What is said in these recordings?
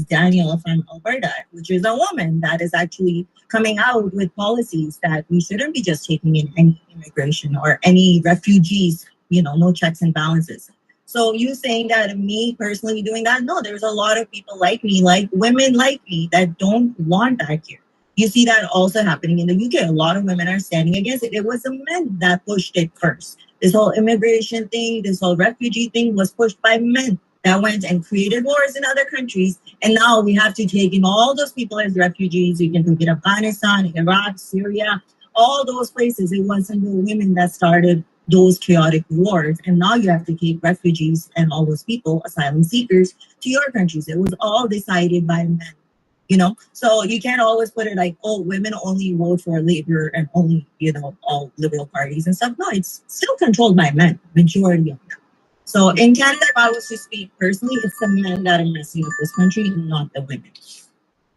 Daniel from Alberta, which is a woman that is actually coming out with policies that we shouldn't be just taking in any immigration or any refugees, no checks and balances. So you saying that me personally doing that? No, there's a lot of people like me, like women like me, that don't want that here. You see that also happening in the UK. A lot of women are standing against it. It was the men that pushed it first. This whole immigration thing, this whole refugee thing was pushed by men that went and created wars in other countries. And now we have to take in all those people as refugees. You can look at Afghanistan, Iraq, Syria, all those places. It wasn't the women that started those chaotic wars. And now you have to take refugees and all those people, asylum seekers, to your countries. It was all decided by men. So you can't always put it like, oh, women only vote for labor and only, all liberal parties and stuff. No, it's still controlled by men, majority of them. So in Canada, if I was to speak personally, it's the men that are messing up this country, not the women.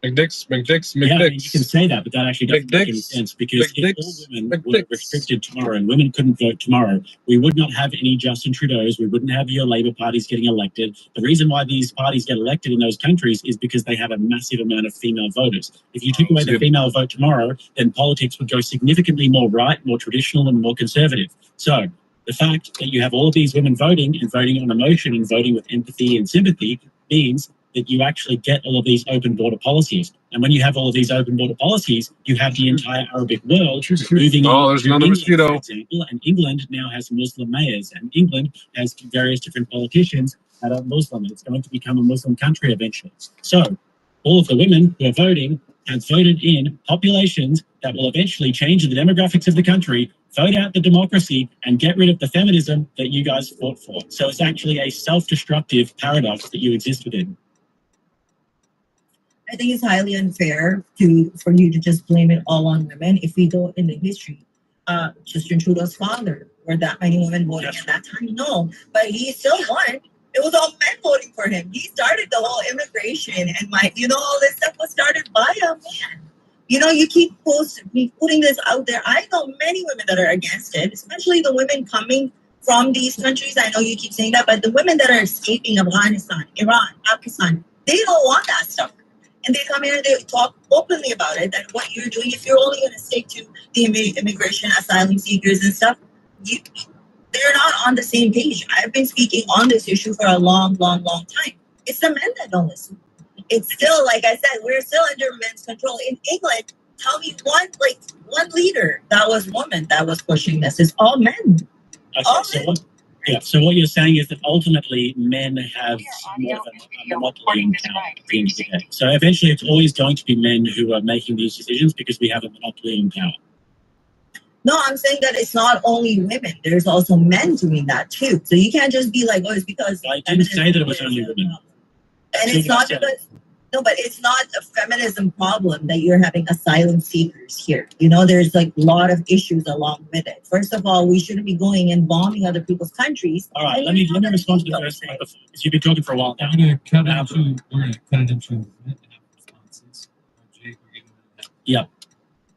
Yeah, I mean, you can say that, but that actually doesn't make any sense, because if all women were restricted tomorrow and women couldn't vote tomorrow, we would not have any Justin Trudeau's, we wouldn't have your Labour parties getting elected. The reason why these parties get elected in those countries is because they have a massive amount of female voters. If you took away the female vote tomorrow, then politics would go significantly more right, more traditional, and more conservative. So the fact that you have all of these women voting and voting on emotion and voting with empathy and sympathy means that you actually get all of these open border policies. And when you have all of these open border policies, you have the entire Arabic world moving there's another England, mosquito. for example, and England now has Muslim mayors, and England has various different politicians that are Muslim. It's going to become a Muslim country eventually. So all of the women who are voting have voted in populations that will eventually change the demographics of the country, vote out the democracy, and get rid of the feminism that you guys fought for. So it's actually a self-destructive paradox that you exist within. I think it's highly unfair for you to just blame it all on women. If we go in the history, Justin Trudeau's father, were that many women voting at that time? No, but he still won. It was all men voting for him. He started the whole immigration and all this stuff was started by a man. You keep putting this out there. I know many women that are against it, especially the women coming from these countries. I know you keep saying that, but the women that are escaping Afghanistan, Iran, Pakistan, they don't want that stuff. And they come here and they talk openly about it, that what you're doing, if you're only going to stick to the immigration, asylum seekers and stuff, they're not on the same page. I've been speaking on this issue for a long, long, long time. It's the men that don't listen. It's still, like I said, we're still under men's control. In England, tell me one leader that was woman that was pushing this. It's all men. Okay, all men. So what you're saying is that ultimately men have more of a monopoly in power at the end of the day. So eventually it's always going to be men who are making these decisions because we have a monopoly in power. No, I'm saying that it's not only women. There's also men doing that too. So you can't just be like, oh, it's because... I didn't say that it was only women. And it's not because... No, but it's not a feminism problem that you're having asylum seekers here. There's a lot of issues along with it. First of all, we shouldn't be going and bombing other people's countries. All right, let me respond to the first one because you've been talking for a while now. We're going to cut it into responses. Yeah.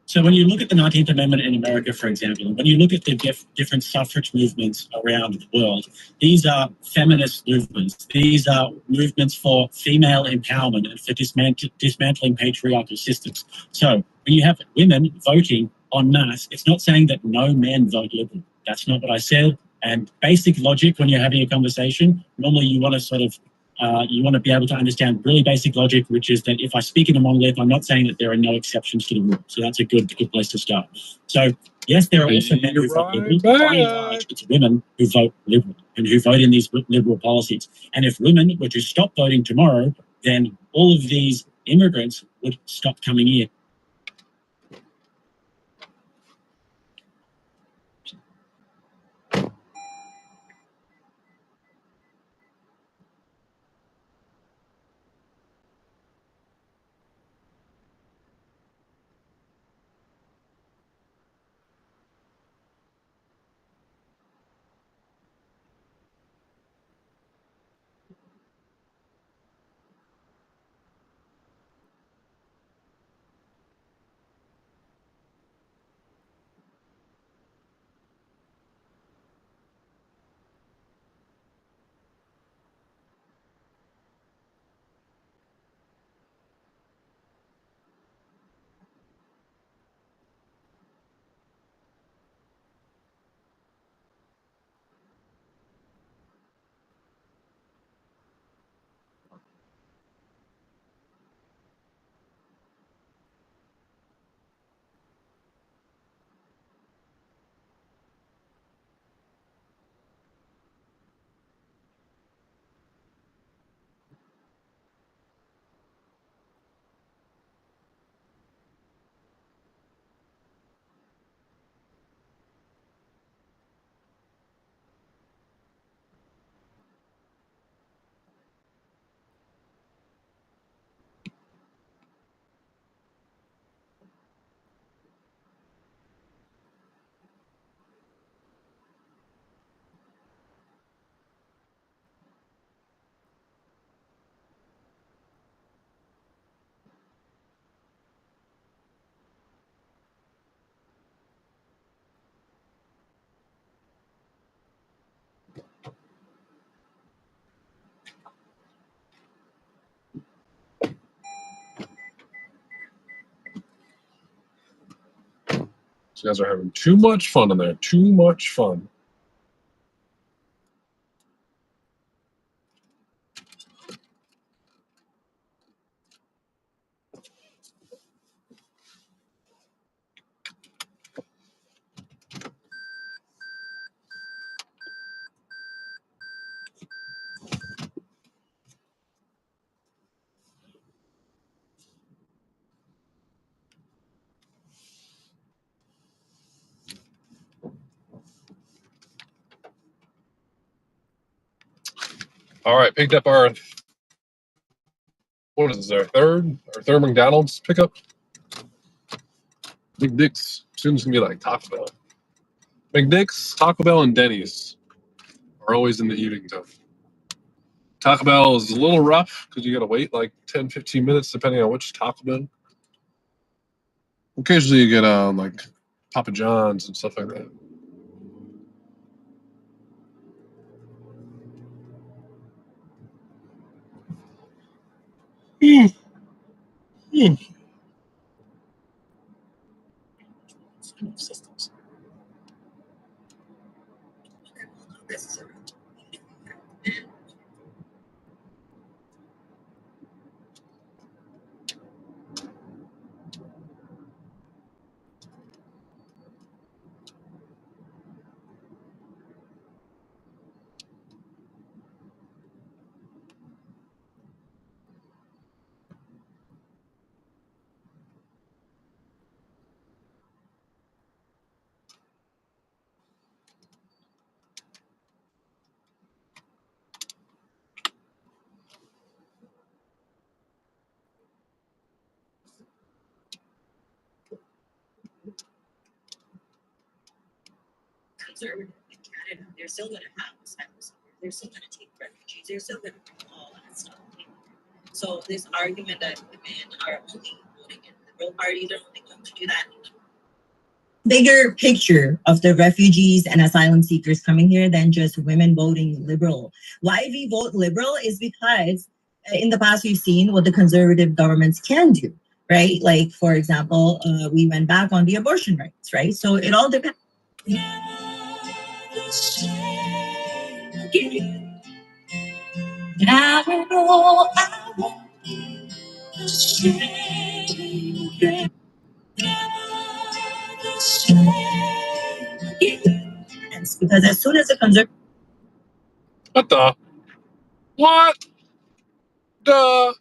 So when you look at the 19th Amendment in America, for example, and when you look at the different suffrage movements around the world, these are feminist movements. These are movements for female empowerment and for dismantling patriarchal systems. So when you have women voting en masse, it's not saying that no men vote liberal. That's not what I said. And basic logic, when you're having a conversation, normally you want to be able to understand really basic logic, which is that if I speak in a monolith, I'm not saying that there are no exceptions to the rule. So that's a good place to start. So yes, there are also men who vote liberal. By and large, it's women who vote liberal and who vote in these liberal policies. And if women were to stop voting tomorrow, then all of these immigrants would stop coming in. You guys are having too much fun in there. Too much fun. All right, picked up our, what is this, our third McDonald's pickup? McDick's. Soon it's going to be like Taco Bell. McDick's, Taco Bell, and Denny's are always in the evening time. Taco Bell is a little rough because you got to wait like 10, 15 minutes depending on which Taco Bell. Occasionally you get like Papa John's and stuff like that. Systems. Conservative in Canada, they're still going to have asylum seekers. They're still going to take refugees. They're still going to do all that stuff. So this argument that women are only voting in liberal parties are only going to do that. Bigger picture of the refugees and asylum seekers coming here than just women voting liberal. Why we vote liberal is because in the past we've seen what the conservative governments can do, right? Like, for example, we went back on the abortion rights, right? So it all depends. Because as soon as the conservative the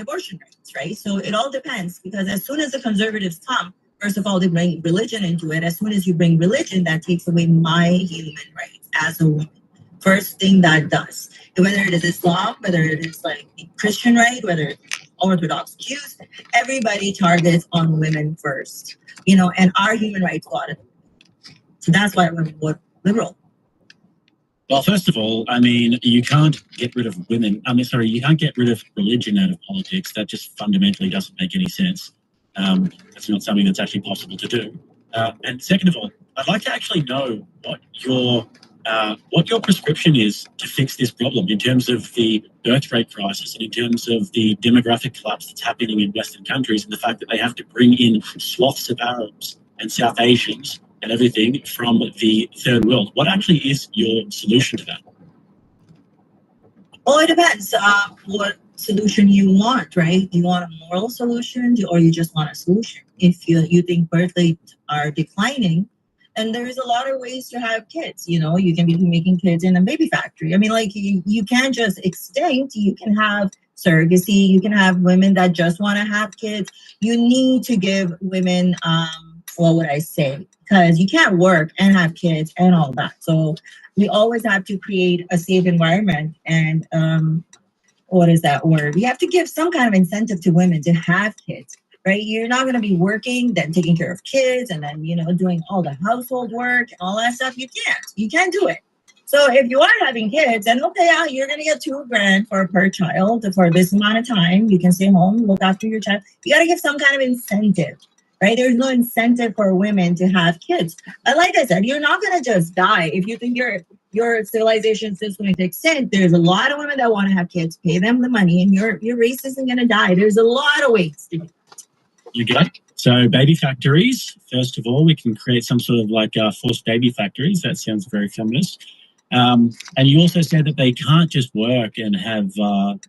abortion rights, right? So it all depends because as soon as the conservatives come, first of all, they bring religion into it. As soon as you bring religion, that takes away my human rights as a woman. First thing that does, whether it is Islam, whether it is like Christian right, whether it's Orthodox Jews, everybody targets on women first, and our human rights got it. So that's why we're liberal. Well, first of all, I mean, you can't get rid of women. You can't get rid of religion out of politics. That just fundamentally doesn't make any sense. That's not something that's actually possible to do. And second of all, I'd like to actually know what your prescription is to fix this problem in terms of the birth rate crisis and in terms of the demographic collapse that's happening in Western countries and the fact that they have to bring in swaths of Arabs and South Asians and everything from the third world. What actually is your solution to that? Well, it depends what solution you want, right? Do you want a moral solution or you just want a solution? If you think birth rates are declining, and there's a lot of ways to have kids, you can be making kids in a baby factory. I mean, like you can't just extinct, you can have surrogacy, you can have women that just want to have kids. You need to give women, what would I say? Because you can't work and have kids and all that. So we always have to create a safe environment. And what is that word? We have to give some kind of incentive to women to have kids, right? You're not going to be working, then taking care of kids, and then, doing all the household work and all that stuff. You can't do it. So if you are having kids, then okay, you're going to get $2,000 per child for this amount of time. You can stay home, look after your child. You got to give some kind of incentive. Right? There's no incentive for women to have kids. Like I said, you're not going to just die. If you think your civilization is just going to extend, there's a lot of women that want to have kids. Pay them the money, and your race isn't going to die. There's a lot of ways to do it. You get it? So baby factories, first of all, we can create some sort of like forced baby factories. That sounds very feminist. And you also said that they can't just work and have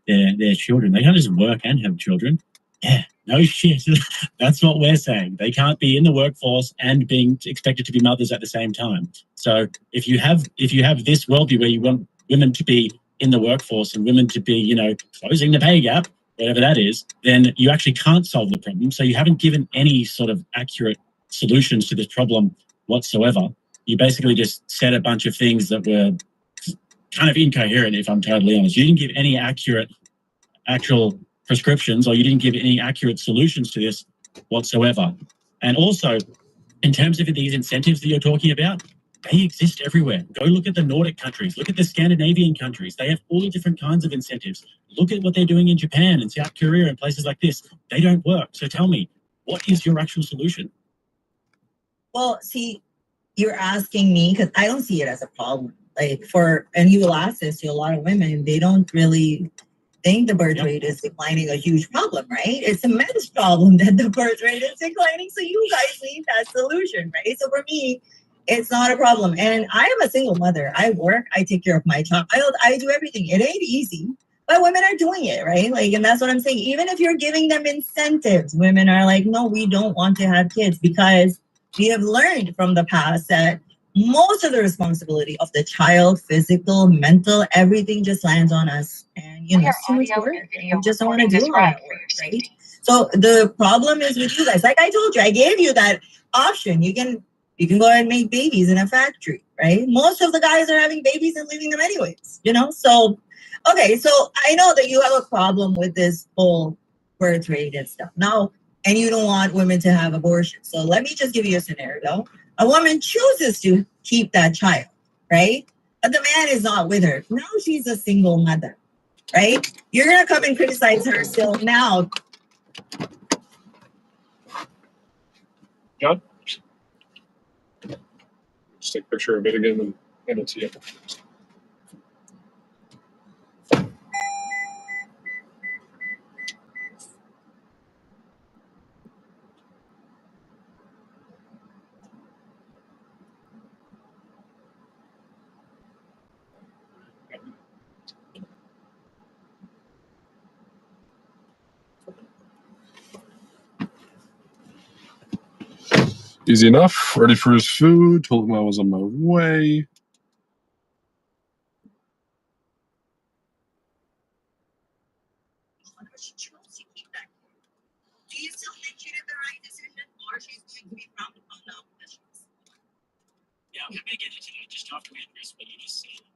their children. They can't just work and have children. Yeah, no shit. That's what we're saying. They can't be in the workforce and being expected to be mothers at the same time. So if you have this worldview where you want women to be in the workforce and women to be, you know, closing the pay gap, whatever that is, then you actually can't solve the problem. So you haven't given any sort of accurate solutions to this problem whatsoever. You basically just said a bunch of things that were kind of incoherent, if I'm totally honest. You didn't give any actual prescriptions, or you didn't give any accurate solutions to this whatsoever. And also, in terms of these incentives that you're talking about, they exist everywhere. Go look at the Nordic countries. Look at the Scandinavian countries. They have all the different kinds of incentives. Look at what they're doing in Japan and South Korea and places like this. They don't work. So tell me, what is your actual solution? Well, see, you're asking me because I don't see it as a problem. And you will ask this to a lot of women, they don't really think the birth rate is declining a huge problem, right? It's a men's problem that the birth rate is declining. So you guys need that solution, right? So for me, it's not a problem. And I am a single mother. I work, I take care of my child, I do everything. It ain't easy, but women are doing it, right? And that's what I'm saying. Even if you're giving them incentives, women are like, no, we don't want to have kids, because we have learned from the past that most of the responsibility of the child, physical, mental, everything just lands on us. And, you know, it's too much work. You just don't want to do all that work, right? So the problem is with you guys. Like I told you, I gave you that option. You can go ahead and make babies in a factory, right? Most of the guys are having babies and leaving them anyways, you know? So, okay, so I know that you have a problem with this whole birth rate and stuff. Now, and you don't want women to have abortions. So let me just give you a scenario. A woman chooses to keep that child, right? But the man is not with her. Now she's a single mother, right? You're going to come and criticize her still now. John? Just take a picture of it again and hand it to you. Easy enough. Ready for his food. Told him I was on my way. Do you still think she did the right decision, or she's going to be frowned upon now? Yeah, we're going to get into that just after we address what you just said.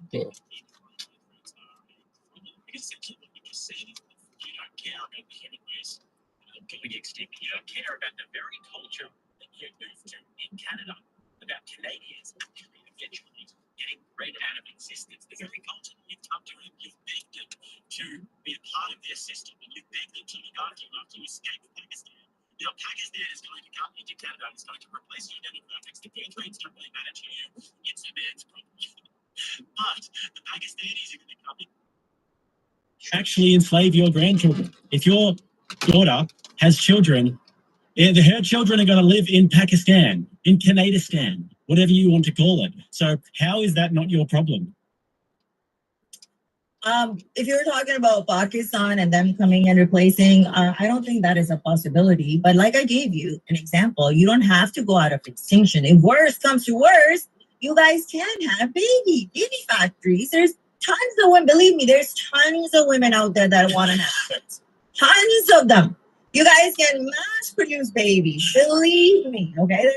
Yeah. Because essentially what you just said is that you don't care about the human race going extinct. You don't care about the very culture that you moved to in Canada, about Canadians actually eventually getting bred out of existence. The very culture that you've come to, and you've begged them to be a part of their system, and you've begged them to look after you escape Pakistan. Now, Pakistan is going to come into Canada and it's going to replace you. Demographics, the birth rates don't really matter to you. It's a man's problem. But the Pakistanis are going to come in. Actually enslave your grandchildren. If your daughter has children, her children are going to live in Pakistan, in Canadistan, whatever you want to call it. So how is that not your problem? If you're talking about Pakistan and them coming and replacing, I don't think that is a possibility. But like I gave you an example, you don't have to go out of extinction. If worse comes to worse, you guys can have baby factories. There's tons of women. Believe me, there's tons of women out there that want to have kids. Tons of them. You guys can mass produce babies. Believe me. Okay.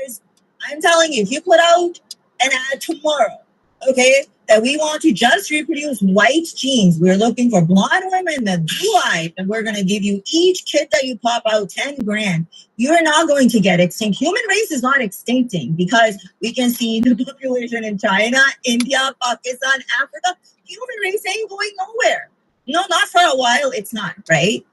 I'm telling you, if you put out an ad tomorrow, okay, that we want to just reproduce white genes. We're looking for blonde women that blue-eyed, and we're going to give you each kid that you pop out 10 grand. You're not going to get extinct. Human race is not extincting, because we can see the population in China, India, Pakistan, Africa. Human race ain't going nowhere. No, not for a while. It's not, right?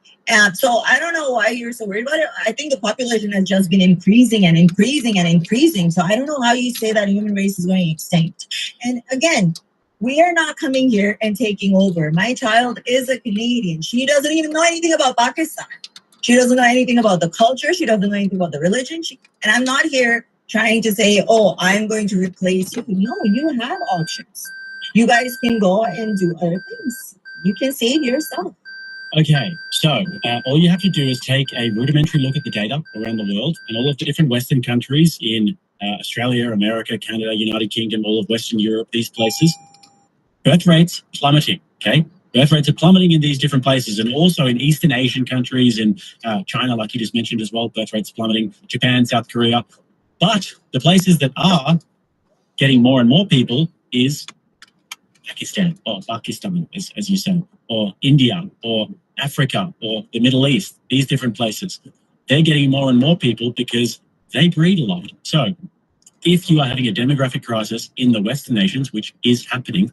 So I don't know why you're so worried about it. I think the population has just been increasing and increasing and increasing. So I don't know how you say that human race is going extinct. And again, we are not coming here and taking over. My child is a Canadian. She doesn't even know anything about Pakistan. She doesn't know anything about the culture. She doesn't know anything about the religion. And I'm not here trying to say, oh, I'm going to replace you. No, you have options. You guys can go and do other things. You can save yourself. Okay, so all you have to do is take a rudimentary look at the data around the world and all of the different Western countries in Australia, America, Canada, United Kingdom, all of Western Europe, these places. Birth rates plummeting, okay? Birth rates are plummeting in these different places, and also in Eastern Asian countries, in China, like you just mentioned as well, birth rates plummeting, Japan, South Korea. But the places that are getting more and more people is Pakistan, or Pakistan, as you say, or India, or Africa, or the Middle East, these different places. They're getting more and more people because they breed a lot. So if you are having a demographic crisis in the Western nations, which is happening,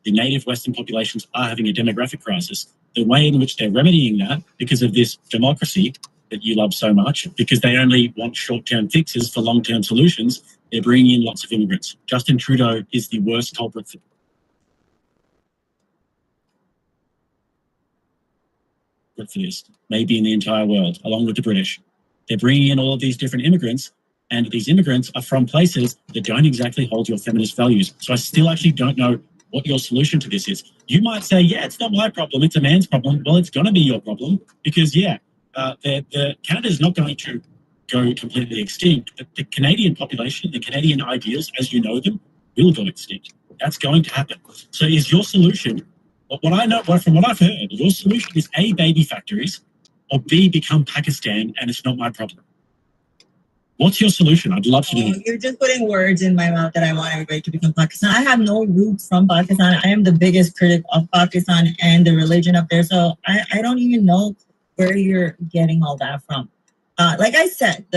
the native Western populations are having a demographic crisis. The way in which they're remedying that, because of this democracy that you love so much, because they only want short-term fixes for long-term solutions, they're bringing in lots of immigrants. Justin Trudeau is the worst culprit for this, maybe in the entire world, along with the British. They're bringing in all of these different immigrants, and these immigrants are from places that don't exactly hold your feminist values. So I still actually don't know what your solution to this is. You might say, yeah, it's not my problem, it's a man's problem. Well, it's going to be your problem because, Canada is not going to go completely extinct, but the Canadian population, the Canadian ideals, as you know them, will go extinct. That's going to happen. So is your solution, what I know, from what I've heard, your solution is A, baby factories, or B, become Pakistan, and it's not my problem. What's your solution? I'd love to know. You're just putting words in my mouth that I want everybody to become Pakistan. I have no roots from Pakistan. I am the biggest critic of Pakistan and the religion up there. So I don't even know where you're getting all that from. Like I said,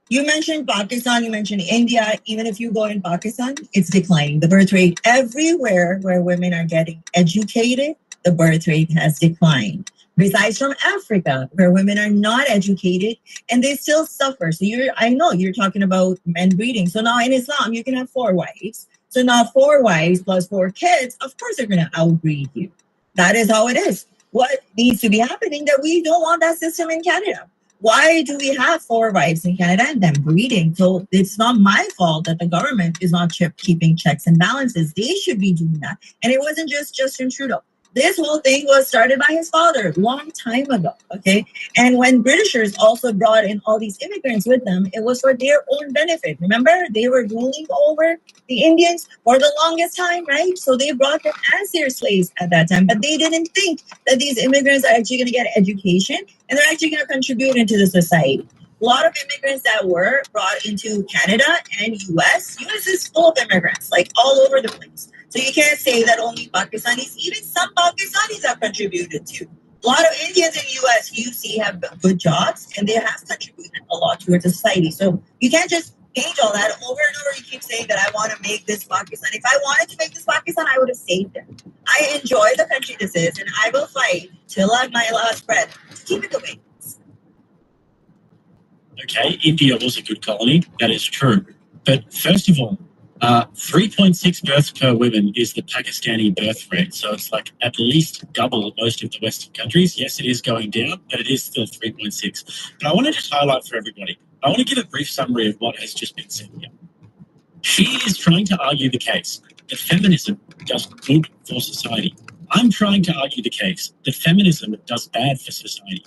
you mentioned Pakistan, you mentioned India. Even if you go in Pakistan, it's declining. The birth rate everywhere where women are getting educated, the birth rate has declined. Besides from Africa, where women are not educated and they still suffer. So I know you're talking about men breeding. So now in Islam, you can have 4 wives. So now 4 wives plus 4 kids, of course they're going to outbreed you. That is how it is. What needs to be happening that we don't want that system in Canada? Why do we have 4 wives in Canada and them breeding? So it's not my fault that the government is not keeping checks and balances. They should be doing that. And it wasn't just Justin Trudeau. This whole thing was started by his father a long time ago, okay? And when Britishers also brought in all these immigrants with them, it was for their own benefit. Remember, they were ruling over the Indians for the longest time, right? So they brought them as their slaves at that time, but they didn't think that these immigrants are actually going to get education and they're actually going to contribute into the society. A lot of immigrants that were brought into Canada and US is full of immigrants, like all over the place. So you can't say that only Pakistanis, even some Pakistanis have contributed too. A lot of Indians in US you see have good jobs and they have contributed a lot towards society. So you can't just change all that over and over. You keep saying that I want to make this Pakistan. If I wanted to make this Pakistan, I would have saved it. I enjoy the country this is and I will fight till my last breath to keep it the way. Okay, India was a good colony, that is true. But first of all, 3.6 births per woman is the Pakistani birth rate. So it's like at least double most of the Western countries. Yes, it is going down, but it is still 3.6. But I want to just highlight for everybody, I want to give a brief summary of what has just been said here. She is trying to argue the case that feminism does good for society. I'm trying to argue the case that feminism does bad for society.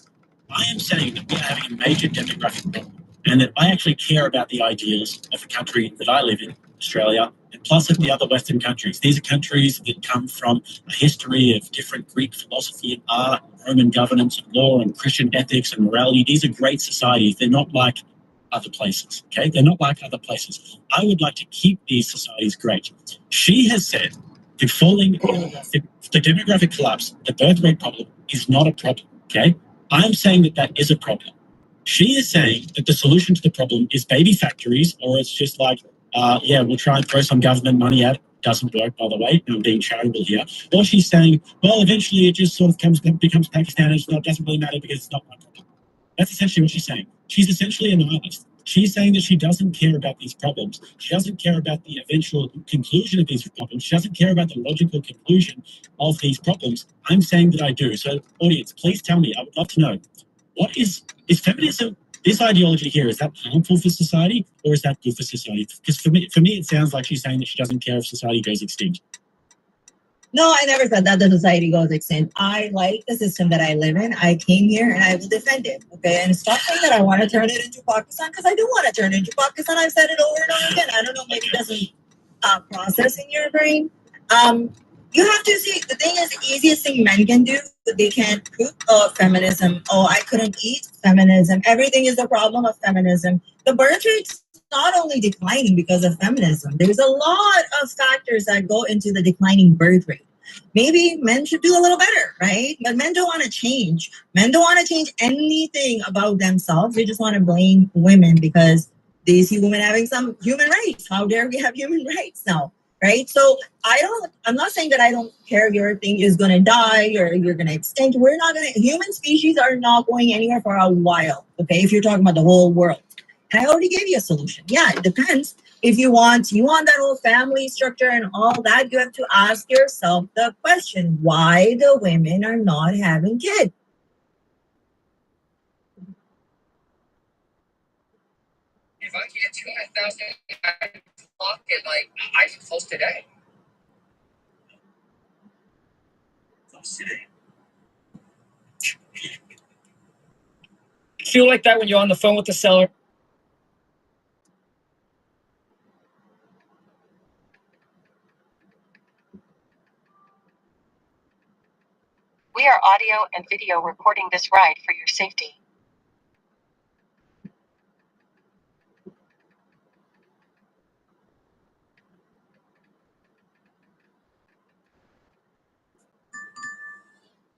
I am saying that we are having a major demographic problem and that I actually care about the ideals of the country that I live in, Australia, and plus of the other Western countries. These are countries that come from a history of different Greek philosophy and art, Roman governance and law and Christian ethics and morality. These are great societies. They're not like other places, okay? They're not like other places. I would like to keep these societies great. She has said the demographic collapse, the birth rate problem is not a problem, okay? I'm saying that that is a problem. She is saying that the solution to the problem is baby factories, or it's just like, we'll try and throw some government money at it. Doesn't work, by the way. I'm being charitable here. Or she's saying, well, eventually it just sort of becomes Pakistan. It doesn't really matter because it's not my problem. That's essentially what she's saying. She's essentially a nihilist. She's saying that she doesn't care about these problems. She doesn't care about the eventual conclusion of these problems. She doesn't care about the logical conclusion of these problems. I'm saying that I do. So, audience, please tell me. I would love to know. what is feminism? This ideology here, is that harmful for society or is that good for society? Because for me, it sounds like she's saying that she doesn't care if society goes extinct. No, I never said that the society goes extinct. I like the system that I live in. I came here and I will defend it. Okay. And stop saying that I want to turn it into Pakistan, because I do want to turn it into Pakistan. I've said it over and over again. I don't know, maybe it doesn't process in your brain. You have to see, the thing is, the easiest thing men can do, they can't cook. Feminism. Oh, I couldn't eat. Feminism. Everything is a problem of feminism. The birth rate's not only declining because of feminism. There's a lot of factors that go into the declining birth rate. Maybe men should do a little better, right? But men don't want to change. Men don't want to change anything about themselves. They just want to blame women because they see women having some human rights. How dare we have human rights now? Right. So I'm not saying that I don't care if your thing is going to die or you're going to extinct. Human species are not going anywhere for a while. Okay. If you're talking about the whole world. And I already gave you a solution. Yeah, it depends. If you want that whole family structure and all that, you have to ask yourself the question, why the women are not having kids? If I get 200,000 pocket, like I should close today. Feel like that when you're on the phone with the seller? We are audio and video recording this ride for your safety.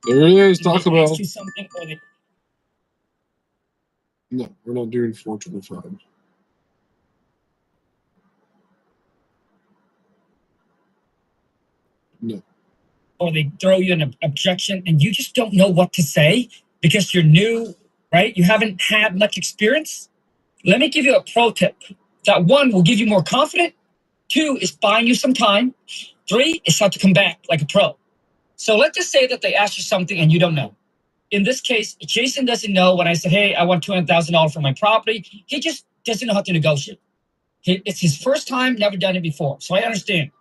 There it is, Taco Bell. Ask you something, or they No, we're not doing 425. No. or they throw you an objection and you just don't know what to say because you're new, right? You haven't had much experience. Let me give you a pro tip. That one will give you more confidence. 2 is buying you some time. 3 is how to come back like a pro. So let's just say that they ask you something and you don't know. In this case, Jason doesn't know when I said, hey, I want $200,000 for my property. He just doesn't know how to negotiate. It's his first time, never done it before. So I understand.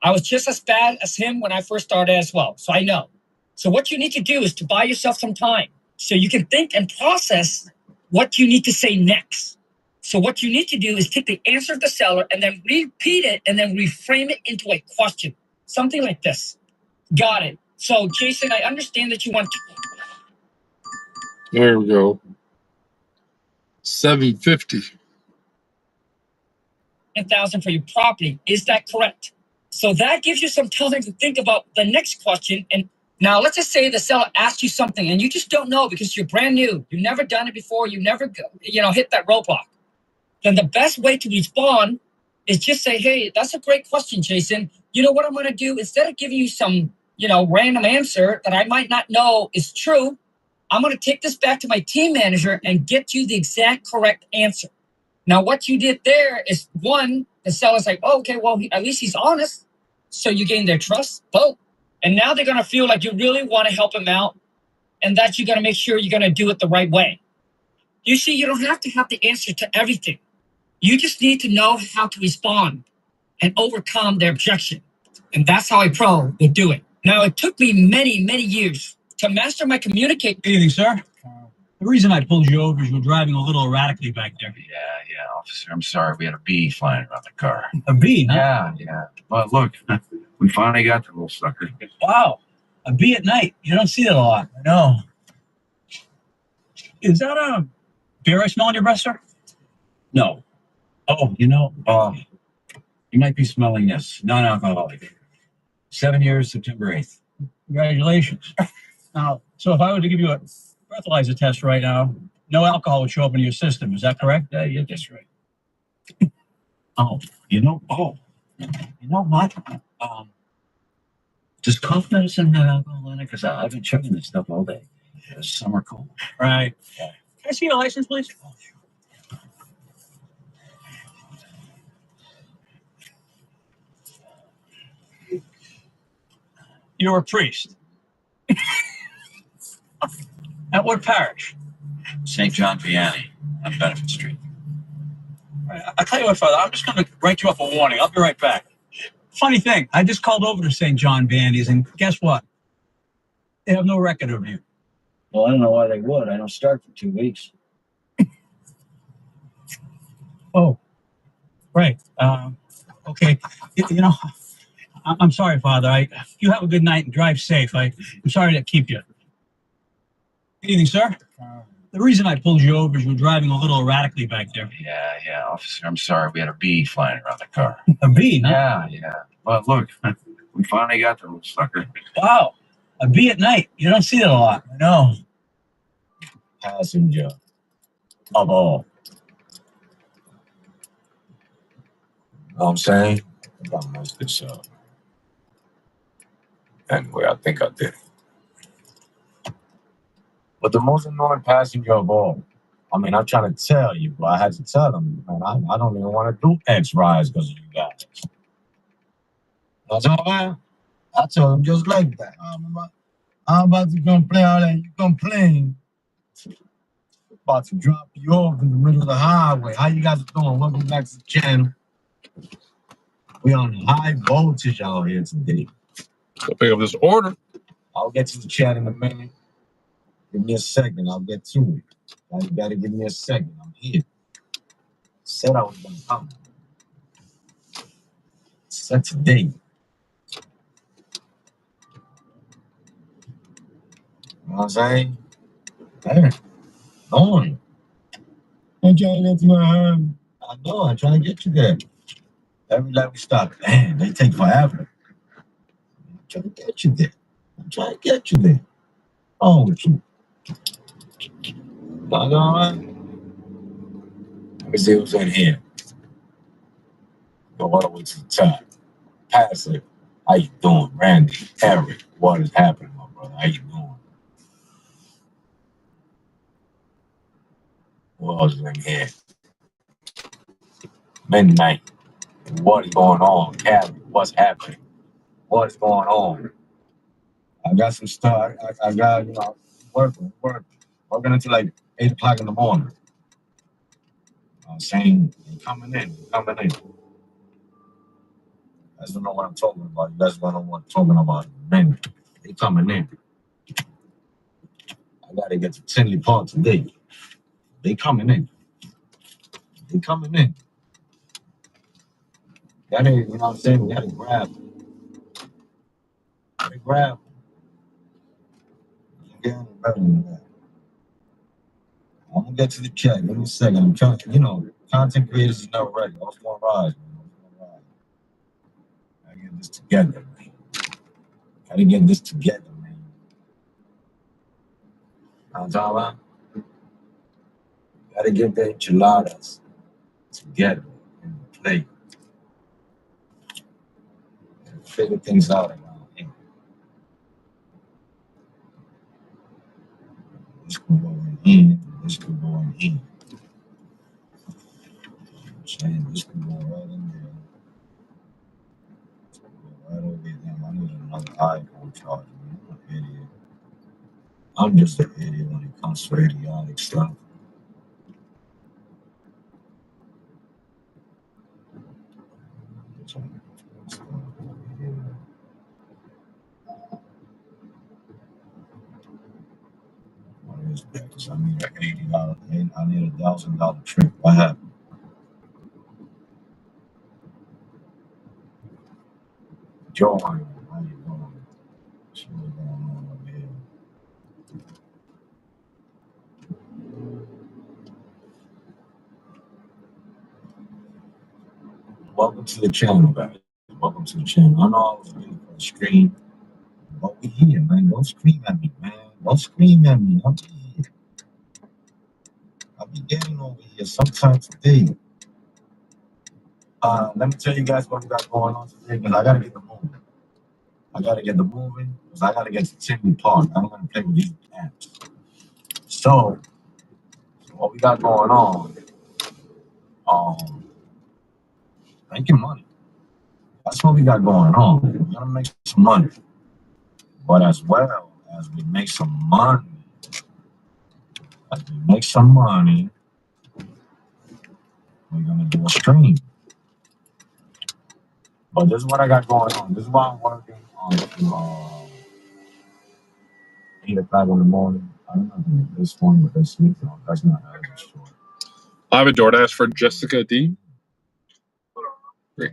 I was just as bad as him when I first started as well. So I know. So what you need to do is to buy yourself some time so you can think and process what you need to say next. So what you need to do is take the answer of the seller and then repeat it and then reframe it into a question. Something like this. Got it. So Jason, I understand that you want to. There we go. 750. 1,000 for your property. Is that correct? So that gives you some time to think about the next question. And now let's just say the seller asks you something and you just don't know because you're brand new. You've never done it before. You never, hit that roadblock. Then the best way to respond is just say, hey, that's a great question, Jason. You know what I'm going to do? Instead of giving you some, random answer that I might not know is true, I'm going to take this back to my team manager and get you the exact correct answer. Now, what you did there is, one, the seller's like, oh, okay, well, at least he's honest. So you gain their trust. Boom. And now they're going to feel like you really want to help him out and that you're going to make sure you're going to do it the right way. You see, you don't have to have the answer to everything. You just need to know how to respond and overcome their objection. And that's how a pro would do it. Now, it took me many, many years to master my communication. Good evening, sir. The reason I pulled you over is you were driving a little erratically back there. Yeah, officer. I'm sorry. We had a bee flying around the car. A bee, huh? Yeah. But look, we finally got the little sucker. Wow. A bee at night. You don't see that a lot. I know. Is that a beer I smell on your breath, sir? No. Oh, you might be smelling this. Non-alcoholic. 7 years, September 8th. Congratulations. Now, so if I were to give you a breathalyzer test right now, no alcohol would show up in your system. Is that correct? Yeah, that's right. You know what? Does cough medicine have alcohol in it? Because I've been checking this stuff all day. It's summer cold. Right. Can I see your license, please? You're a priest. At what parish? St. John Vianney on Benefit Street. I'll tell you what, Father, I'm just going to write you up a warning. I'll be right back. Funny thing, I just called over to St. John Vianney's, and guess what? They have no record of you. Well, I don't know why they would. I don't start for 2 weeks. Oh, right. Okay. I'm sorry, Father. You have a good night and drive safe. I'm sorry to keep you. Good evening, sir. The reason I pulled you over is you were driving a little erratically back there. Yeah, officer. I'm sorry. We had a bee flying around the car. A bee, huh? Yeah. Well, look, we finally got the little sucker. Wow. A bee at night. You don't see that a lot. No. Passenger of all. Know what I'm saying? I gotta mess this up. Anyway, I think I did. But the most annoying passenger of all. I mean, I'm trying to tell you, but I had to tell them, man, I don't even want to do X rides because of you guys. That's all right. I told them just like that. I'm about to complain all that. You complain. About to drop you off in the middle of the highway. How you guys doing? Welcome back to the channel. We on high voltage out here today. Go pick up this order. I'll get to the chat in a minute. Give me a second. I'll get to it. You gotta give me a second. I'm here. Said I was gonna come. Set today. You know what I'm saying? Hey, on. I'm trying to get to my home. I know. I'm trying to get you there. Every light we stop, man, they take forever. I'm trying to get you there. Oh, with you. Not all right. Let me see who's in here. Go all the way to the top. Passive. How you doing, Randy? Eric, what is happening, my brother? How you doing? Who else is in here? Midnight. What is going on? Callie, what's happening? What is going on? I got some stuff. I got, working until like 8 o'clock in the morning. I'm saying, coming in. You guys don't know what I'm talking about. You guys don't know what I'm talking about. Man, they coming in. I gotta get to Tinley Park today. They coming in. Gotta, you know what I'm saying? We gotta grab. Getting better than that. I'm gonna get to the chat. Give me a second. I'm trying to, content creators is never ready. I was gonna rise, man. Gotta get this together, man. I'm talking about? Gotta get the enchiladas together in the plate. And figure things out around here. This could go in here. This could go in here. I'm saying this could go right in there. This could go right over there. Damn, I need another iPhone charger, man. I'm an idiot. I'm just an idiot when it comes to idiotic stuff. What is that? 'Cause I need an $80. I need $1,000 trip. What happened? Joe, how you doing? What's going on over here? Welcome to the channel, guys. Welcome to the channel. I know I was waiting for the screen, but we here, man. Don't scream at me, man. Don't scream at me. I'll be getting over here sometime today. Let me tell you guys what we got going on today, because I gotta get the moving. Because I gotta get to Tinley Park. I don't want to play with these apps. So what we got going on? Making money. That's what we got going on. We're gonna make some money. But as well as we make some money, Like, we make some money. We're gonna do a stream. But this is what I got going on. This is why I'm working on 8 o'clock in the morning. I don't know if this one with this sleep on. That's not as short. I have a DoorDash for Jessica D. Great.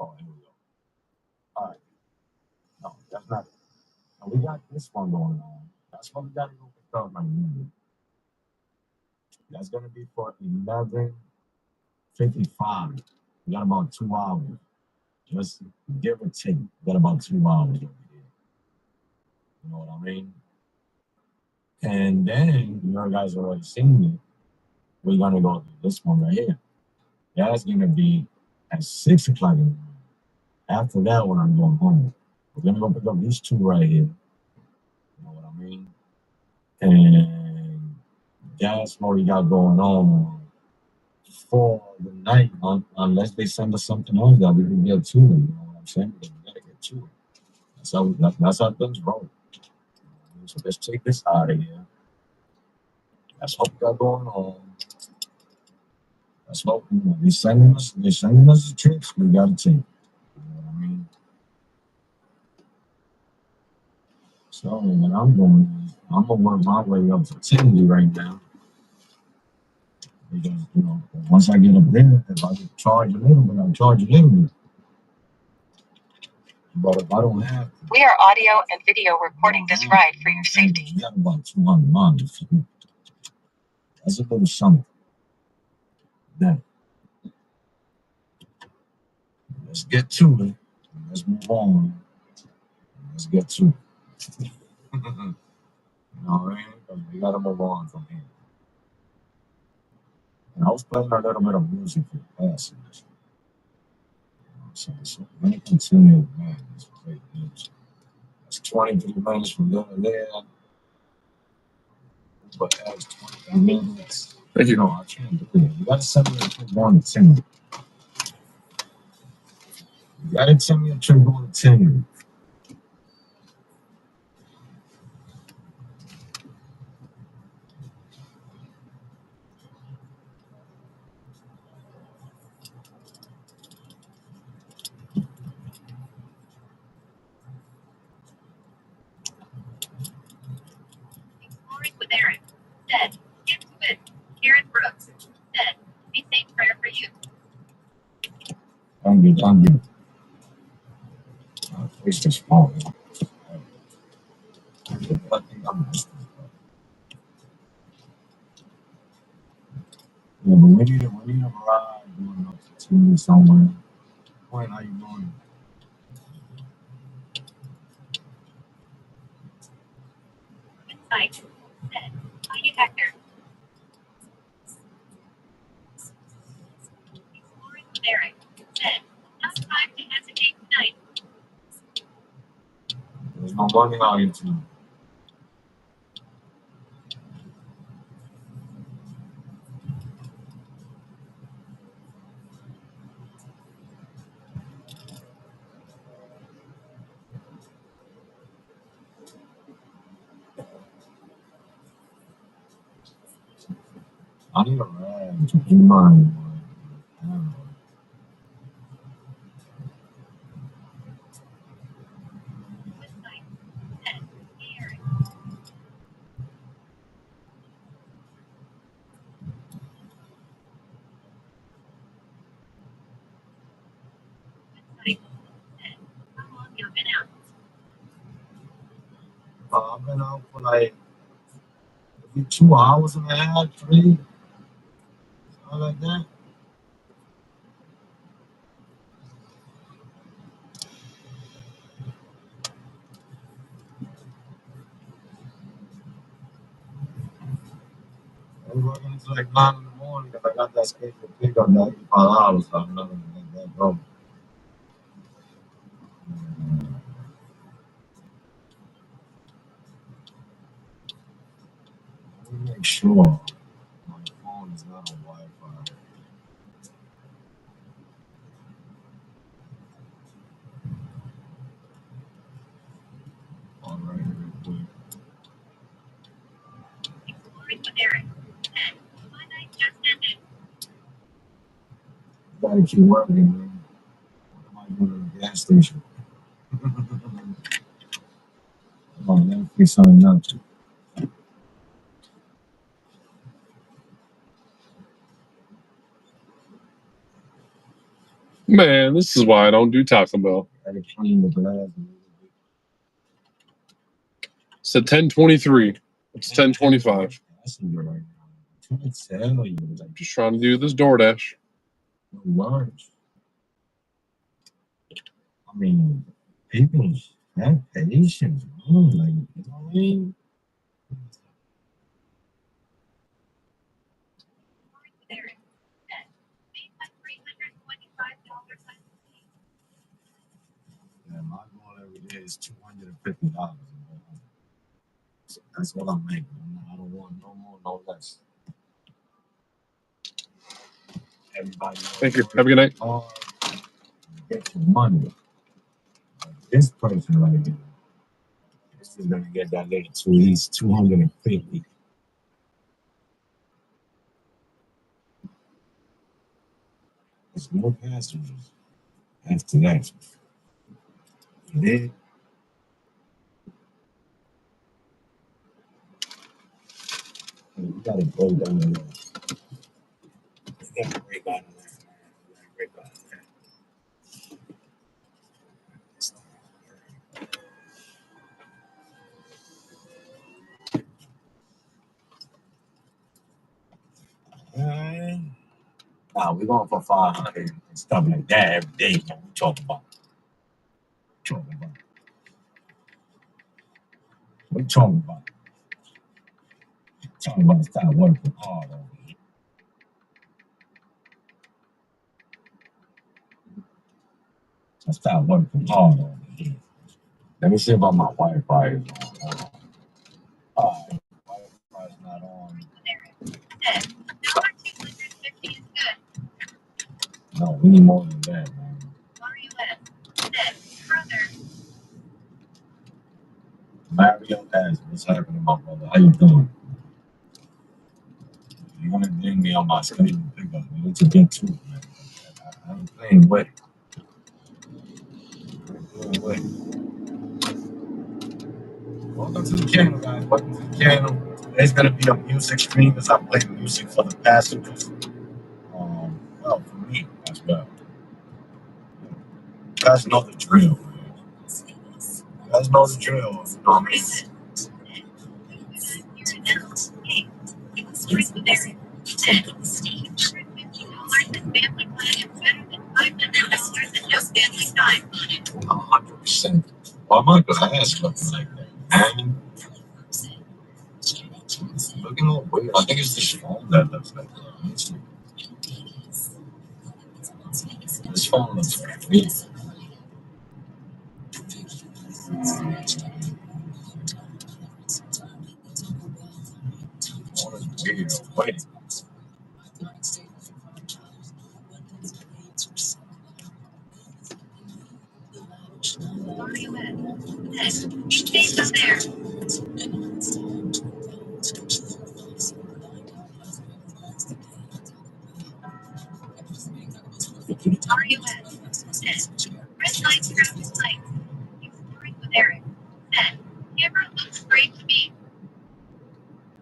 Oh, here we go. All right. No, that's not it. No, we got this one going on. That's what we got to go pick up right now. That's gonna be for 11:55. We got about 2 hours. Just give or take. We got about 2 hours over here. You know what I mean? And then you guys already seen it. We're gonna go to this one right here. That's gonna be at 6 o'clock in the morning. After that one, I'm going home. We're gonna go pick up these two right here. You know what I mean? And that's what we got going on for the night, unless they send us something else that we can get to it. You know what I'm saying? We gotta get to it. That's how things roll. So let's take this out of here. That's what we got going on. That's what they're sending us the trips we gotta take. You know what I mean? So what I'm gonna work my way up to 10 right now. Because, you know, once I get up there, if I get charged a little bit, I'll charge a little bit. But if I don't have to, We are audio and video recording this ride for your safety. we got about 200 miles. That's a little something. Then let's get to it. Let's move on. Let's get to it. You know, right? We gotta move on from here. And I was playing a little bit of music for the past. You know what I'm saying? So we're gonna continue, man. It's great news. It's 23 minutes from there to there. But that's 23 minutes. Thank you. No, I can't do it. You gotta send me a trip going to 10. You gotta send me a trip going to 10. Exploring with Aaron. Said, get to it. Karen Brooks. Said, be safe prayer for you. I'm good. It's just small. I think I'm just. Yeah, but we need a ride going up to 10 somewhere. Point, how you doing? Insight. Said, I detector. Exploring with Aaron. Said, not time to hesitate tonight. There's no money out here tonight. I need a ride to do mine. Insight. Said, Aaron. Insight. Said, how long you been out? I've been out for like maybe 2 hours and a half, 3, something like that. I'm working until like 9 in the morning because I got that scheduled pickup that 5 hours. So I'm not gonna let that go. Let me make sure my phone is not on Wi-Fi. All right, real quick. gotta keep working, man. I might go to the gas station. Come on, let me fix something up. Man, this is why I don't do Taco Bell. Gotta clean the glass a little bit. It's at 10:23. It's 10:25. Passenger right now. I'm trying to tell you, like, Just trying to do this DoorDash. no lunch. I mean, people have patience, bro. Like, you know what I mean? Eric said, made my $325 on Yeah, my goal every day is $250. That's what I'm making. I don't want no more, no less. Everybody Thank you. Have a good night. hard, get your money. This person right here, this is gonna get that little two. He's 250. There's no passengers after that. Then we gotta go down there. We gotta break out of there, man. We gotta break out of there. Nah, we're going for 500 and stuff like that every day. Man. We talking about. Talking about. What you talking about? Talking about start working hard over here. I start working hard over here. Let me see about my Wi-Fi is on. Hold on. All right, Wi-Fi is not on. said, $250 is good. No, we need more than that, man. RUS said, brother, Mario has what's happening, my brother? How you doing? You want to bring me on my schedule pickup? Man, it's a bit too, man. I ain't playing with it. I ain't playing with it. Welcome to the channel, guys. Welcome to the channel. There's gonna be a music stream as I play music for the passengers. Well, for me as well. You guys know the drill, man. You guys know the drill. You know what I mean? Stories with Eric said, $150 in family plan is better than $500 in no family time. 100%. Why my glass looking like that, man? Looking all weird. I think it's this phone that looks like that. Let me see. This phone looks like me. Phone is weird. Wait. RUS said, based up there. RUS said, Chris likes Travis Light. Stories with Eric said, camera looks great to me.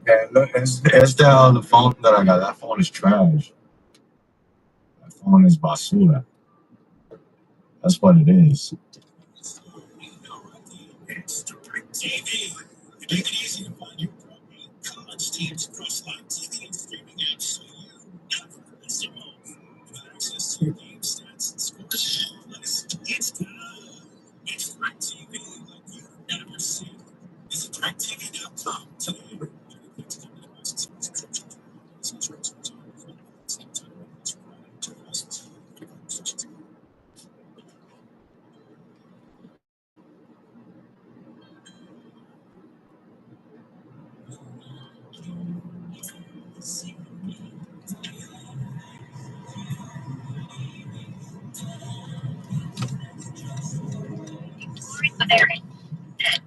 Yeah, look, it's the phone that I got. That phone is trash. That phone is basura. That's what it is. Stories with Eric said,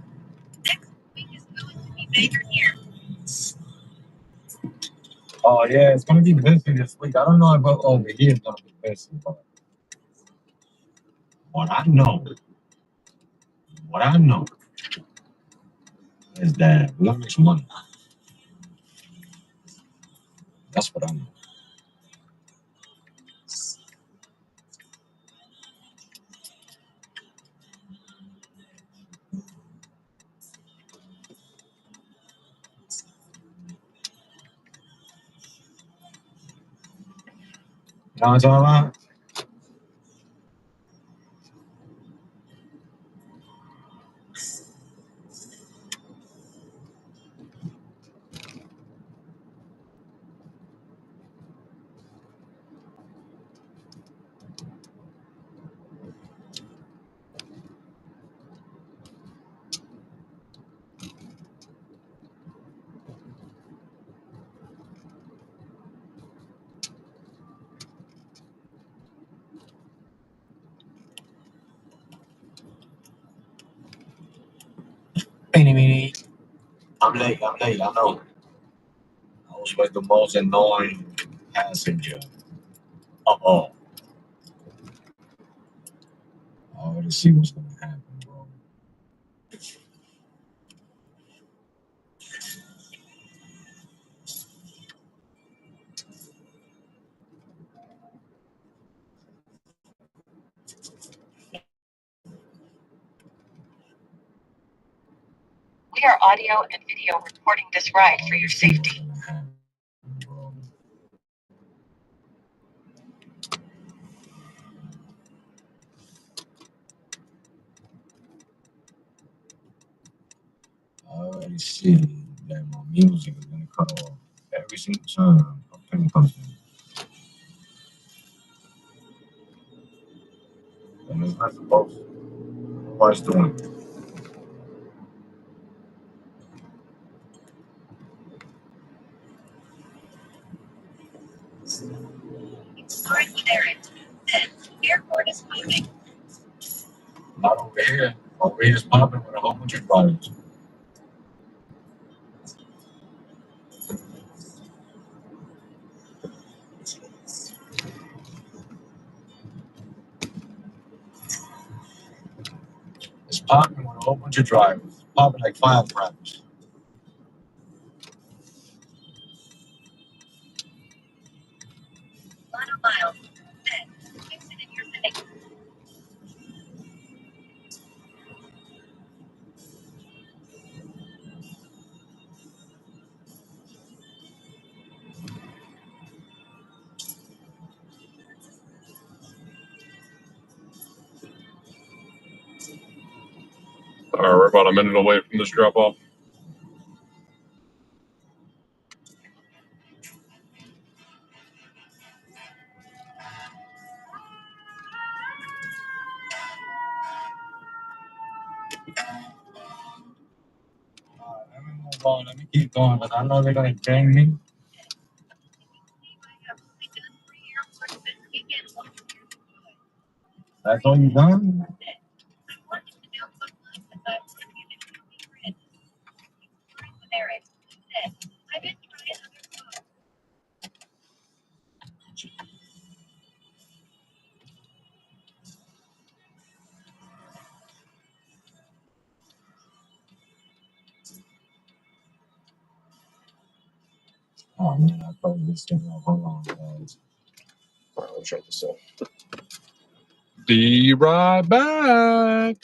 next week is going to be bigger here. Oh yeah, it's gonna be busy this week. I don't know about over here, but Listen, but what I know, what I know is that we're gonna make some money. That's what I know. You know what I'm talking about? Beanie, beanie. I'm late, I know. I was with the most annoying passenger. Uh-oh. I already see what's gonna happen, bro. We are audio and video recording this ride for your safety. I already see that my music is gonna cut off every single time a pin comes in. And it's not supposed to. Nobody's doing it. Sorry, there. The airport is moving. Not over here. Over here is popping with a whole bunch of drivers. It's popping with a whole bunch of drivers. Popping like firecrackers. Miles. Fix it in your thing. All right, we're about a minute away from this drop off. Let me move on. Let me keep going, but I know they're gonna bang me. That's all you done? Oh man, I thought this thing off. Hold on, guys. All right, let's shut this off. Be right back.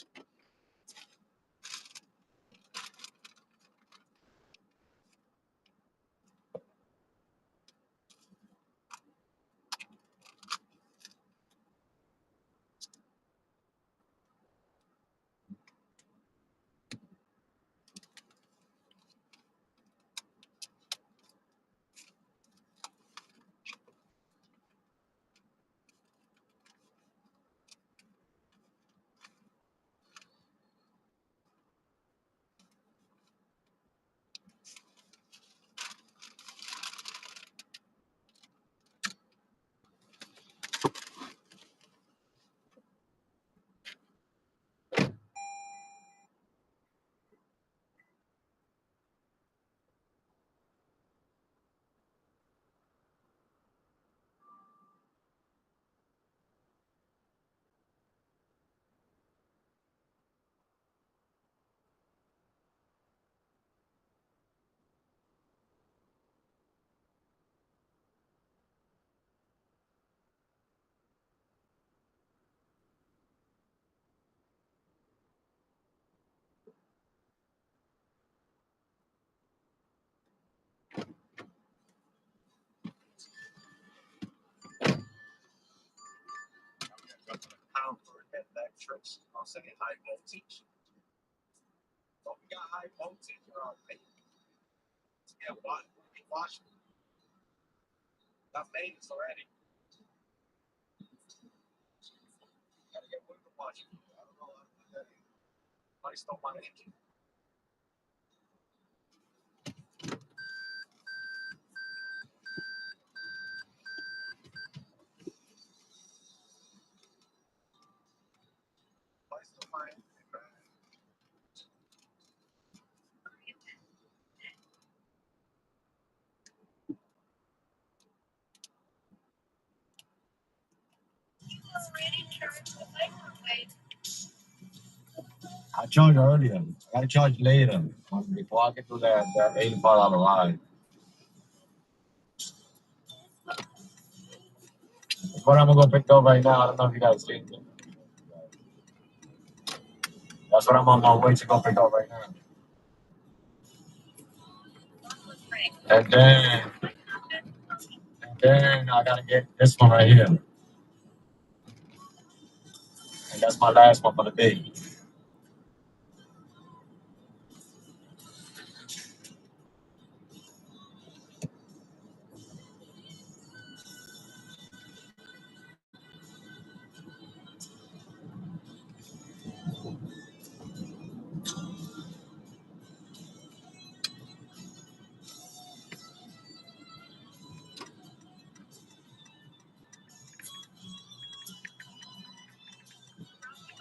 matrix. You know what I'm saying? High voltage. So we got high voltage. Yeah, watch. Got maintenance already. Gotta get rid of the watch. I don't know how to do that. I stole my engine. I stole my engine. Already charged the microwave. I charged earlier. I gotta charge later. Before I get to that $85 ride. What I'm gonna go pick up right now. I don't know if you guys seen it. That's what I'm on my way to go pick up right now. And then I gotta get this one right here. And that's my last one for the day.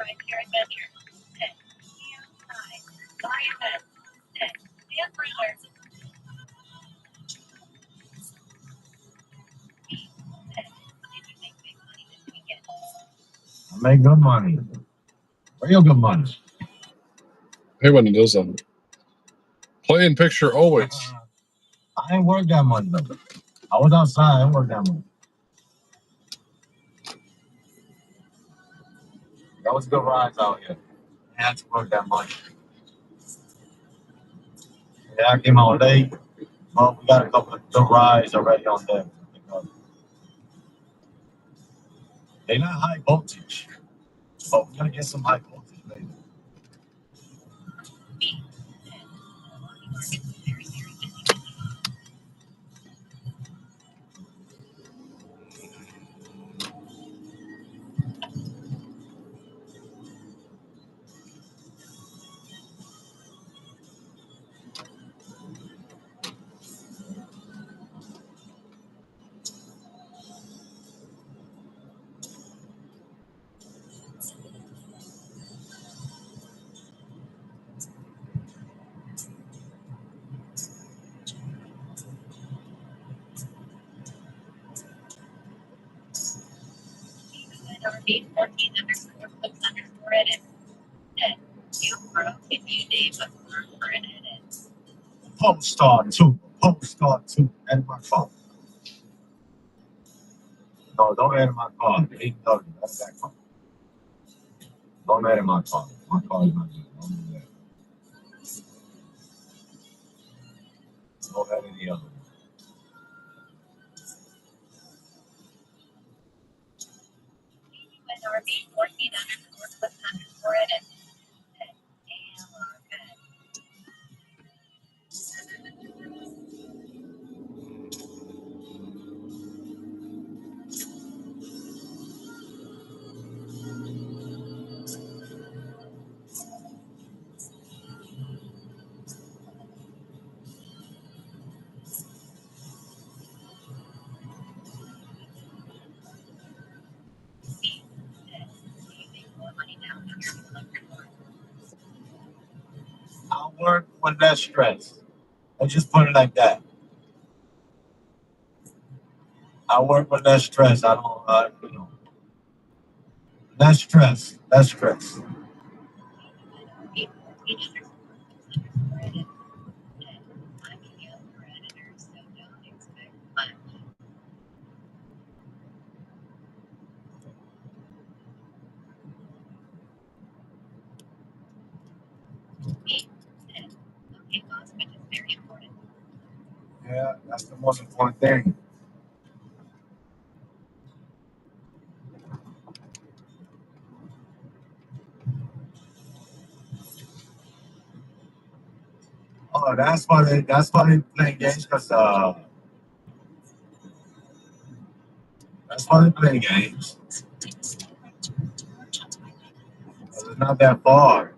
Right here, adventure. Sorry, event. And further. Did you make big money this weekend? I make good money. Real good money. Hey, when it does that. Play in picture always. I ain't work that much though. I was outside. I ain't work that much. That was good rides out here. I had to work that much. Yeah, I came out late. Well, we got a couple of good rides already on there. They're not high voltage, but we're gonna get some high voltage later. Edit. And you broke if you did before for an edit. Polestar 2. Polestar 2. And my car. No, don't edit my car. $8. That's that car. Don't edit my car. My car is not good. Don't do that. Don't edit the other one. UNRB 14 edit. I work with less stress. Let's just put it like that. I work with less stress. I don't, less stress. Less stress. Yeah, that's the most important thing. Oh, that's why they playing games because that's why they playing games. 'Cause it's not that far.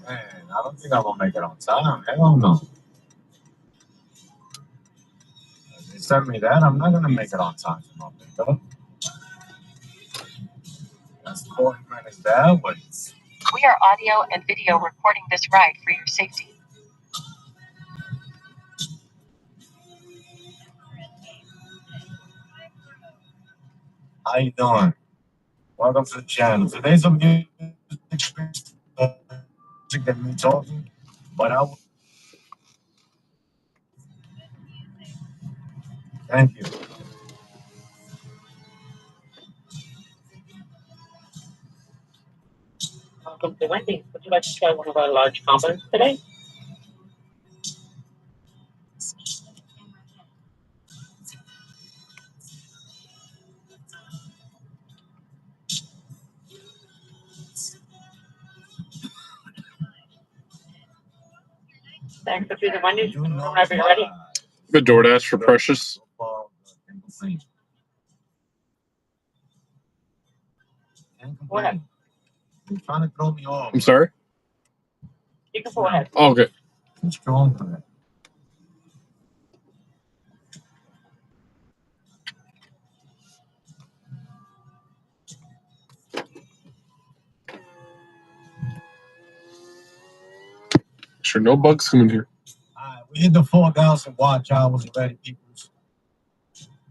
Man, I don't think I'm gonna make it on time. Hell no. If they send me that, I'm not gonna make it on time for my pickup. That's 40 minutes that way. We are audio and video recording this ride for your safety. How you doing? Welcome to the channel. Today's a music that me talking, but I thank you. Welcome to Wendy's. Would you like to try one of our large combos today? Thanks for choosing Wendy's. You know Whenever you're ready. The DoorDash for Precious. Can't complain. You're trying to throw me off. I'm sorry? You can go ahead. Oh, okay. I'm strong for that. Sure, no bugs coming here. Alright, we hit the 4,000 watch hours already, people.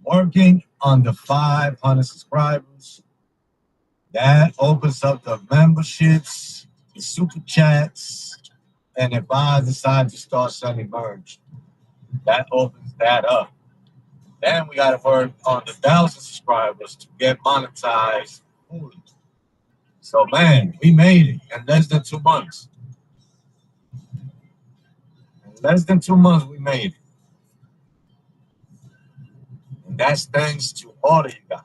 Working on the 500 subscribers. That opens up the memberships, the super chats, and if I decide to start sending merch, that opens that up. Then we got to work on the 1,000 subscribers to get monetized fully. So, man, we made it in less than 2 months. In less than 2 months, we made it. And that's thanks to all of you guys.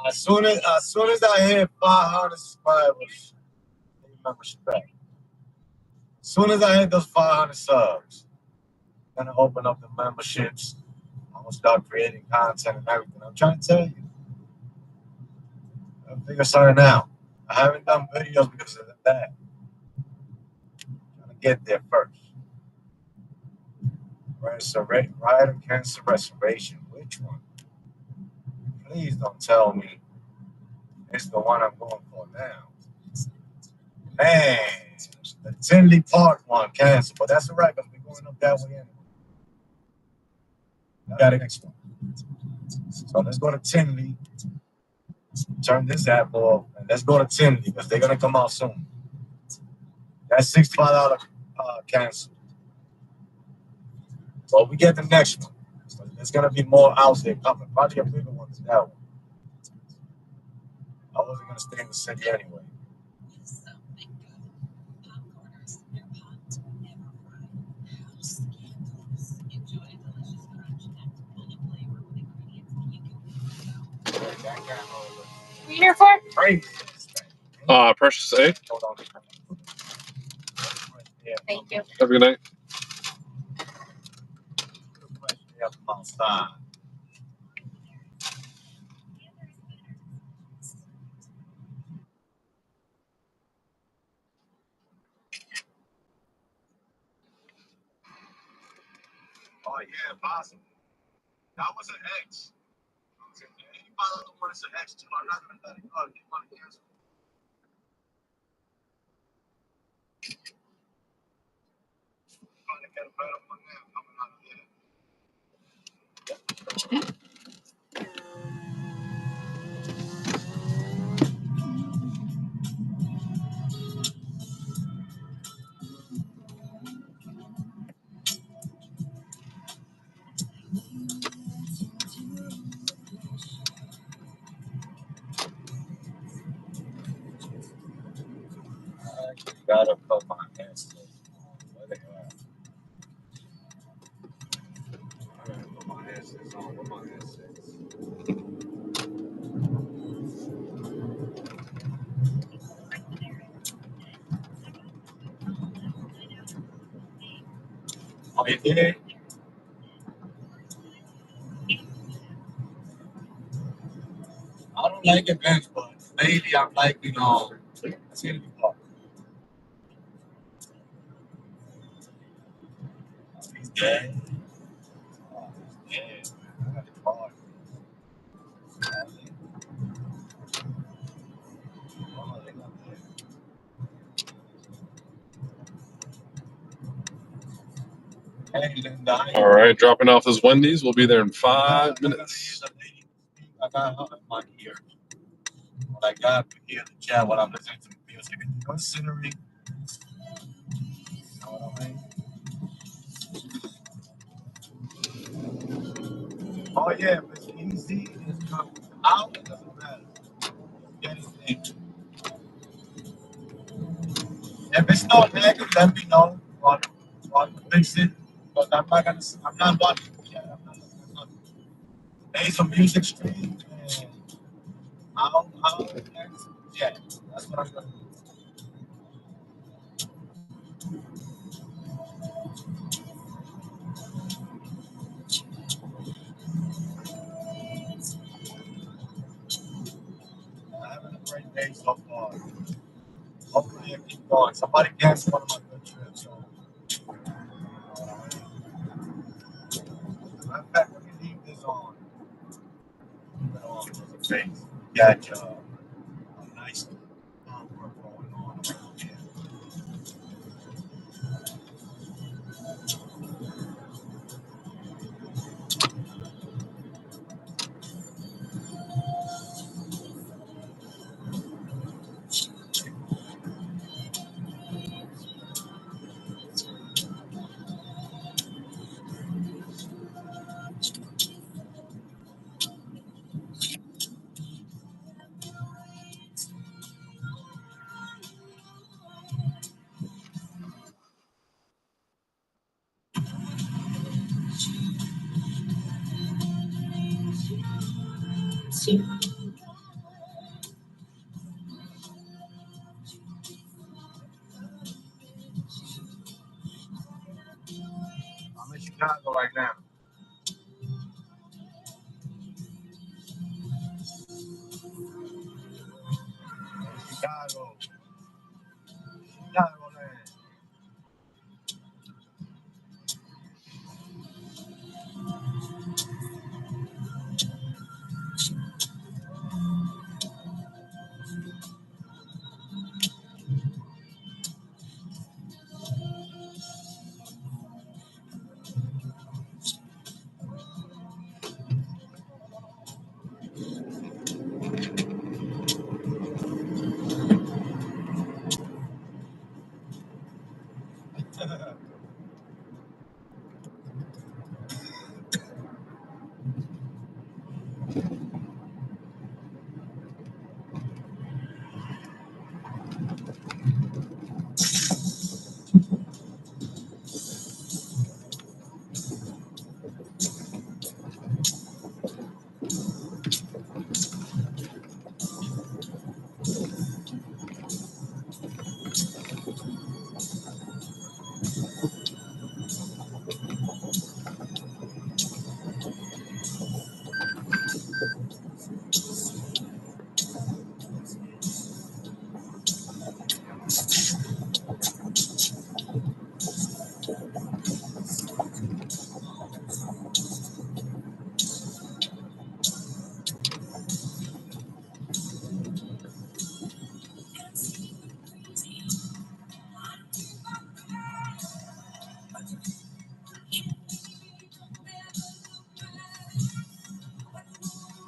As soon as I hit 500 subscribers, get your membership back. As soon as I hit those 500 subs, I'm gonna open up the memberships. I'm gonna start creating content and everything. I'm trying to tell you. I'll figure something out. I haven't done videos because of that. I'm gonna get there first. Rider cancer restoration. Which one? Please don't tell me it's the one I'm going for now. Man, the Tinley Park one canceled, but that's all right because we're going up that way anyway. I got the next one. So let's go to Tinley. Turn this app off, and let's go to Tinley because they're gonna come out soon. That's $65 cancel. So we get the next one. So there's gonna be more out there coming. Probably a bigger one than that one. I wasn't gonna stay in the city anyway. What are you here for? Precious A. Thank you. Have a good night. Oh yeah, possible. That was an X. Anybody who wants an X too, I'm not gonna let it go. You want to cancel? get a better one now coming out of there. Gotta put my hands to where they are. I gotta put my headsets on. Where my headsets? Oh, you did? I don't like events, but lately I'm like, it's gonna be hard. He's dead. Oh, he's dead. I got it hard. Oh, they got that. Hey, Linda. All right, dropping off this Wendy's. We'll be there in 5 minutes. I got her in my ear. What I got here in the chat while I'm listening to music. Considering, you know what I mean? Oh yeah, if it's easy, it's not out, it doesn't matter. Get it in. If it's not negative, let me know. I'll fix it. But I'm not watching it yet. I'm not made some music stream and I'll yeah, that's what I'm gonna do. I'm having a great day so far. Hopefully it keep going. Somebody canceled one of my good trips, so matter of fact, let me leave this on. Leave it on as a face. Got a nice work going on around here. I'm in Chicago right now. Chicago. Chicago land.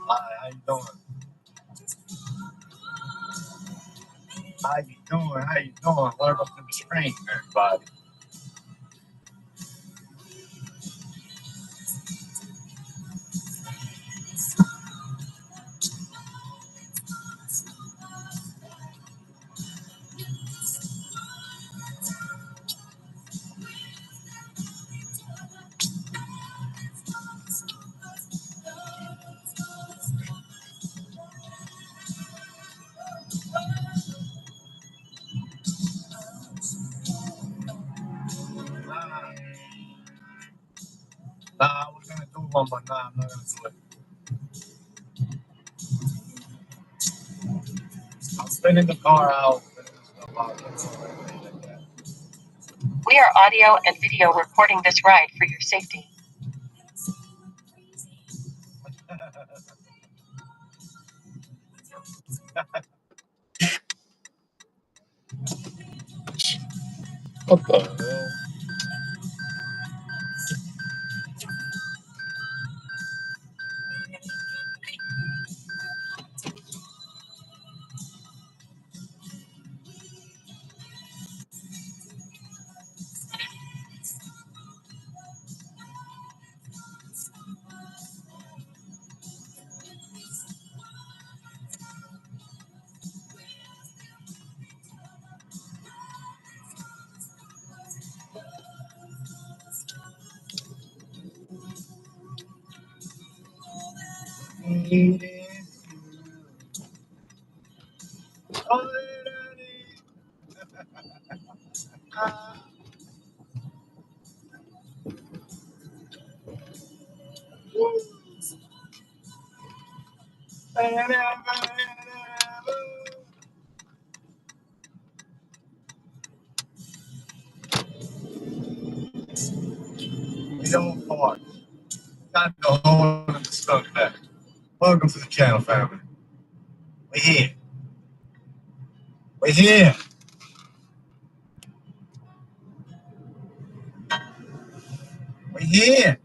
Hi, how you doing? How you doing? How you doing? Welcome to the screen, everybody. Nah, I was gonna do one, but nah, I'm not gonna do it. I'm spinning the car out. We are audio and video recording this ride for your safety. What the hell? We don't part. Got the whole of the stuff back. Welcome to the channel, family. We're here. We're here. We're here.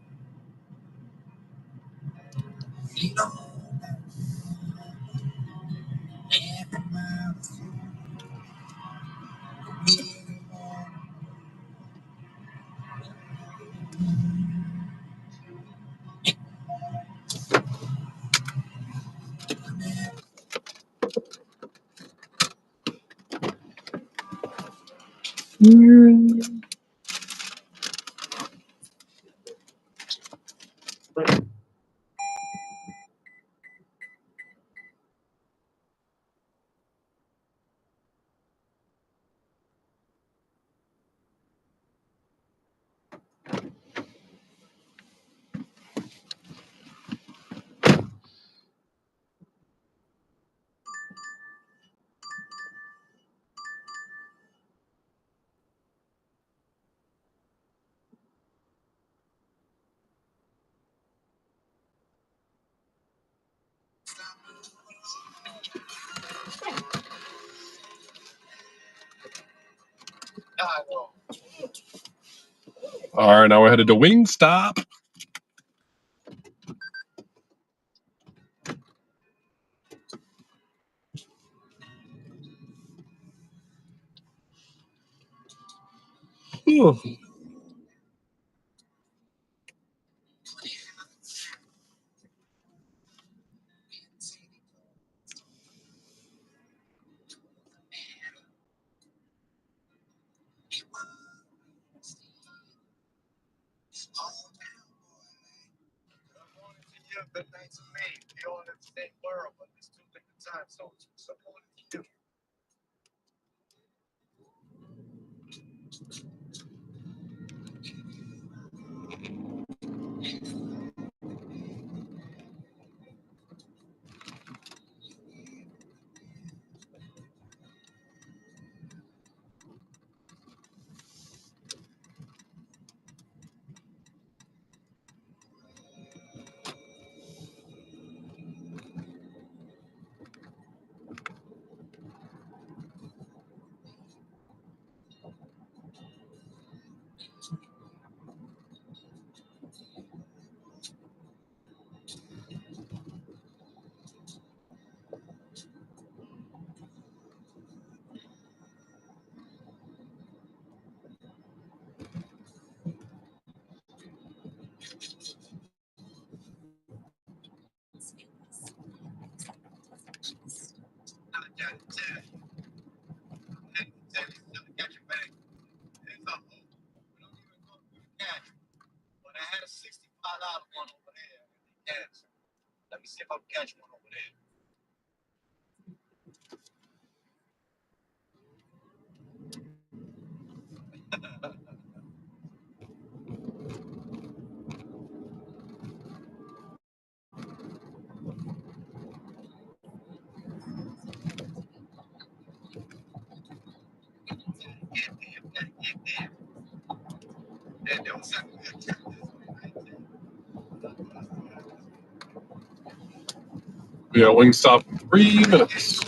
All right, now we're headed to Wingstop. Whew. Good night to me. We all in the same world, but there's two different time zones. So morning to you. highlight one over there. Yes. Let me see if I can catch one over there. Yeah, Wingstop, 3 minutes.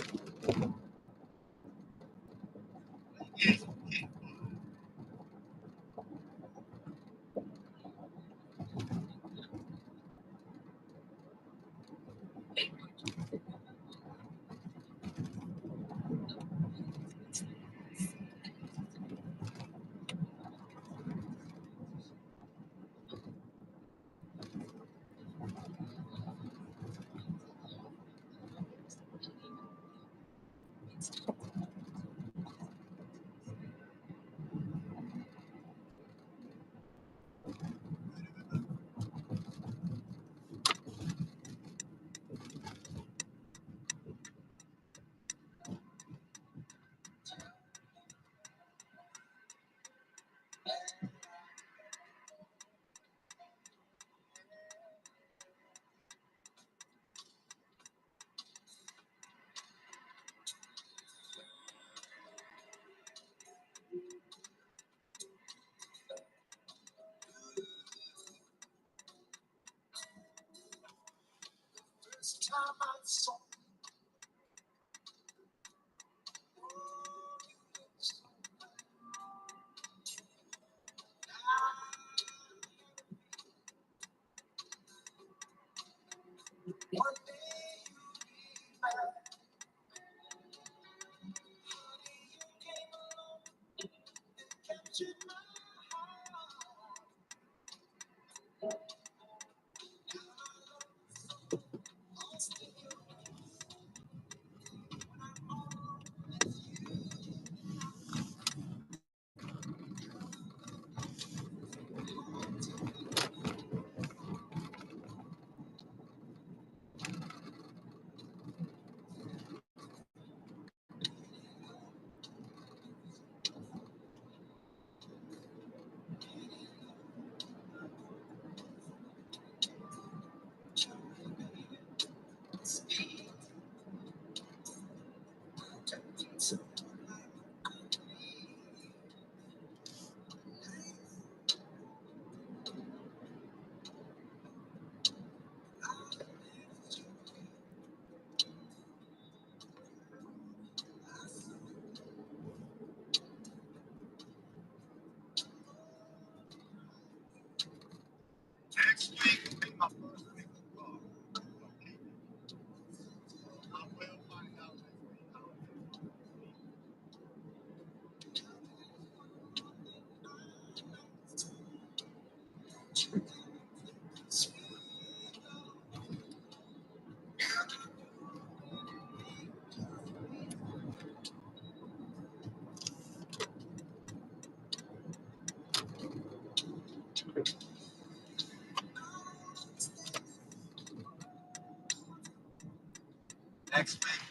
Next week,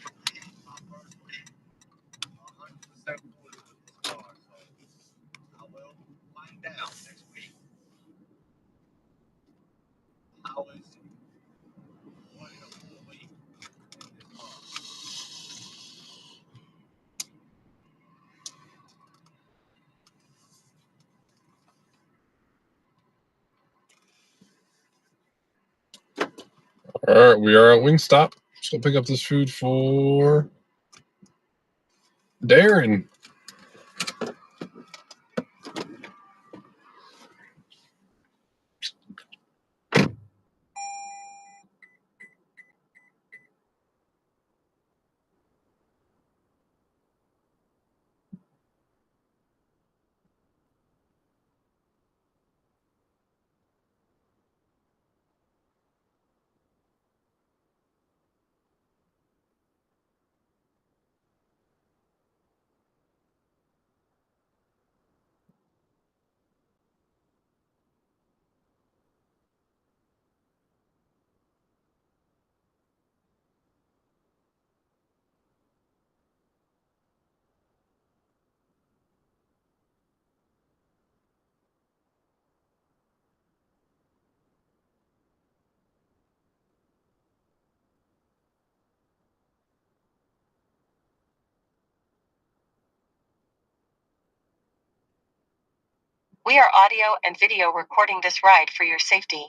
my first week, 100% with this car. So I will find out next week how is running a full week in this car. All right, we are at Wingstop. Just gonna pick up this food for Darren. We are audio and video recording this ride for your safety.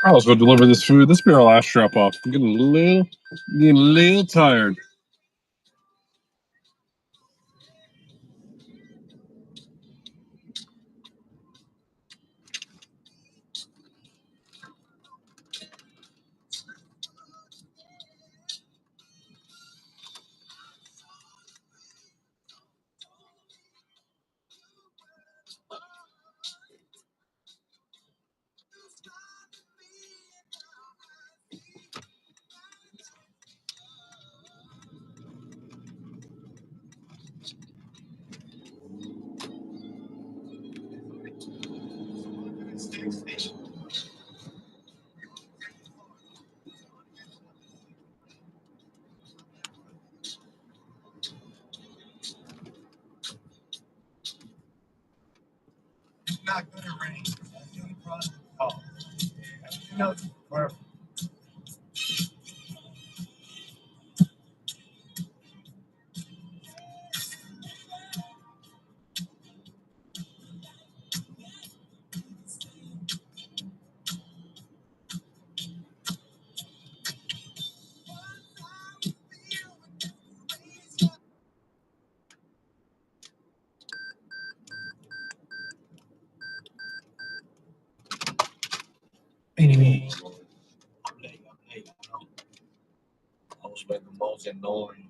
I was going to deliver this food. This will be our last drop off. I'm getting a little tired. Anyway, I'm late. I know. I was with the most annoying.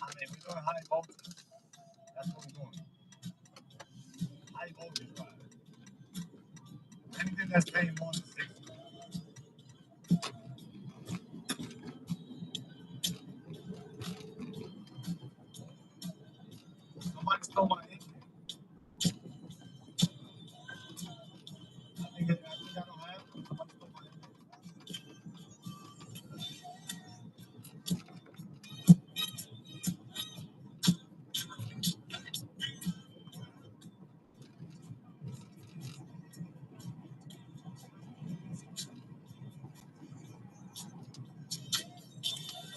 I mean, we're doing high voltage. That's what we're doing. High voltage wire. Anything that's paying more than 60. Somebody stole my engine. I think I don't have it. Somebody stole my engine.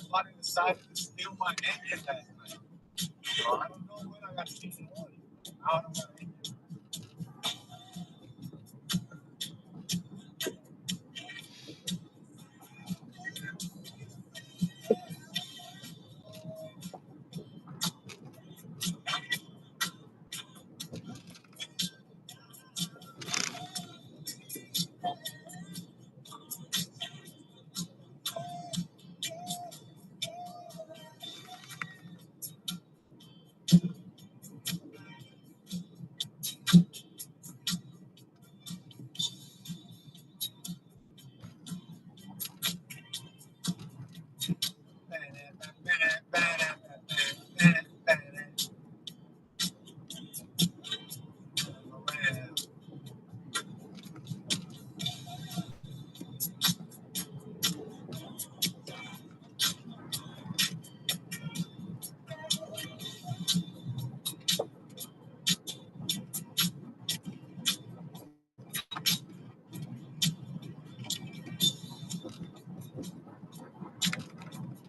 Somebody decided to steal my engine last night. So I don't know when I got cheating on it. I don't know.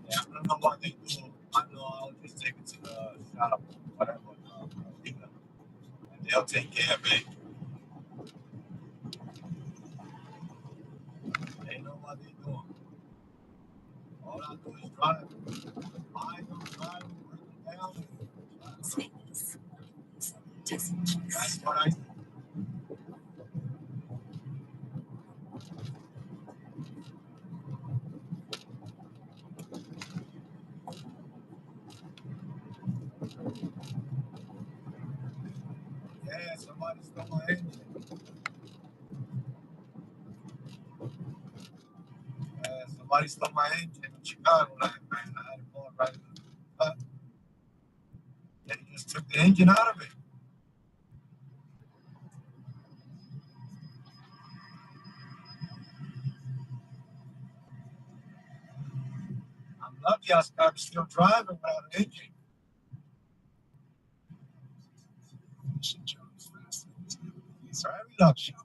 Yeah, I don't know what they do. I know I'll just take it to the shop, whatever, dealer, and they'll take care of it. They know what they're doing. All I do is drive. I don't drive, break it down, and that's what I do. Yeah, somebody stole my engine. Somebody stole my engine in Chicago last night, and I had to go right in the They just took the engine out of it. I'm lucky I'm still driving without an engine. It's very lucky.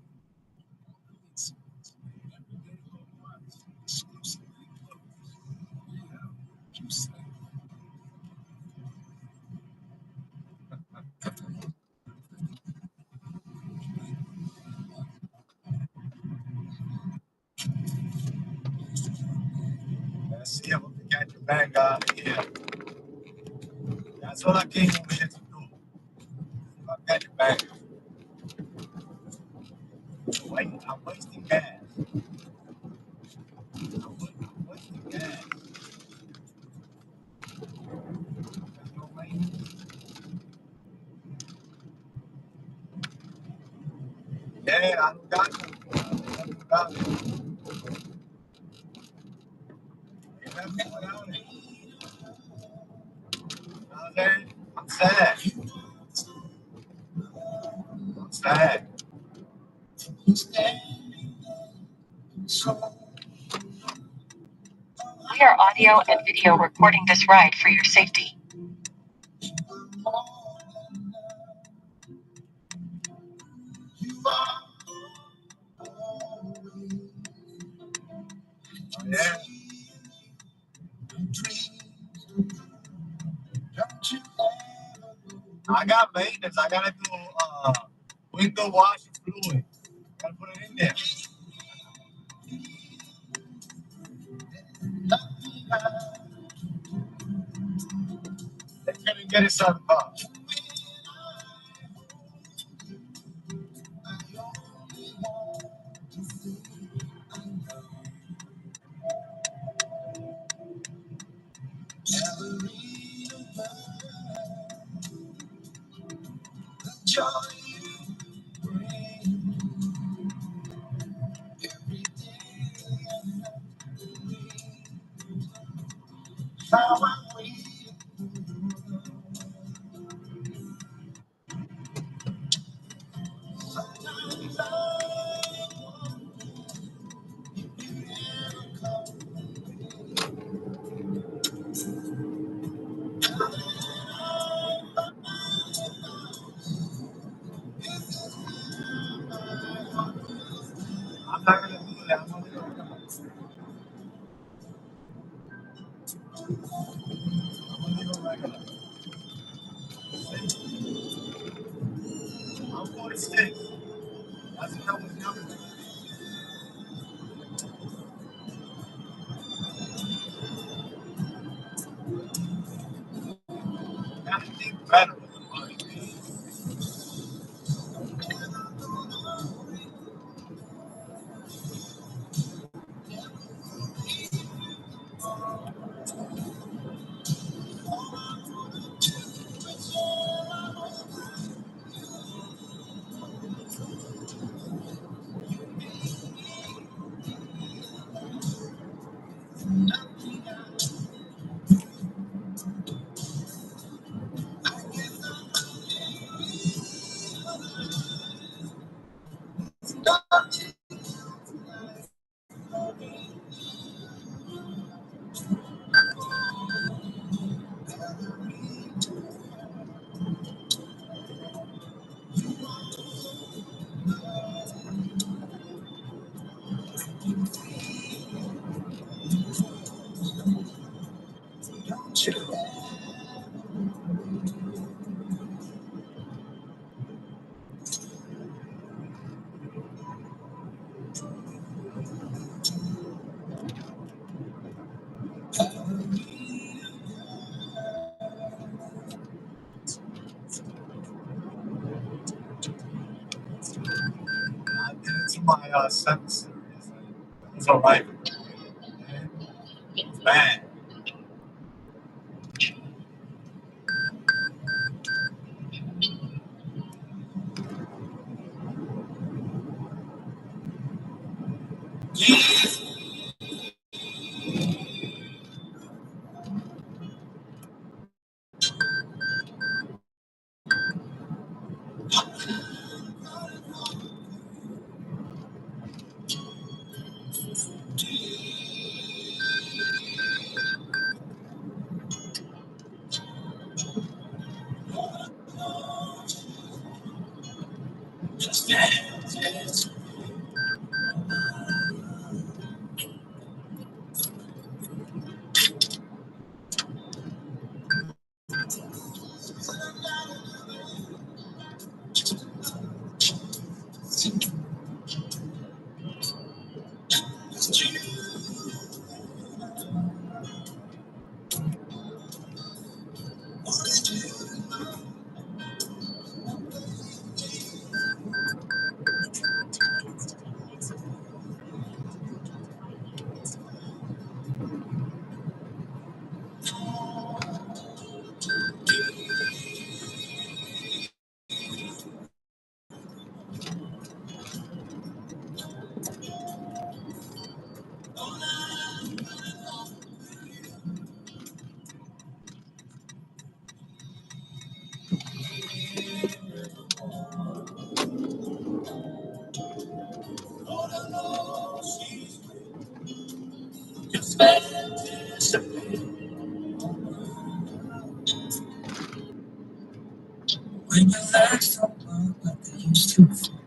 Let's see if we can get your bag out of here. That's what I came over here to do. I got your bag. Wait, I'm wasting gas. I'm wasting gas. There's no maintenance. Yeah, I don't got no. I don't got it. They left me without it. Okay? I'm sad. I'm sad. We are audio and video recording this ride for your safety. Yeah. I got maintenance. I gotta do window wash fluid. Gotta put it in there. They couldn't get it set up. I'm not gonna do that. I'm gonna do it regular. I'm 46. That's when I was younger. Gotta think better with the money. I did it to my 7 series. It's alright. It's bad. When you last don't look like they used to before.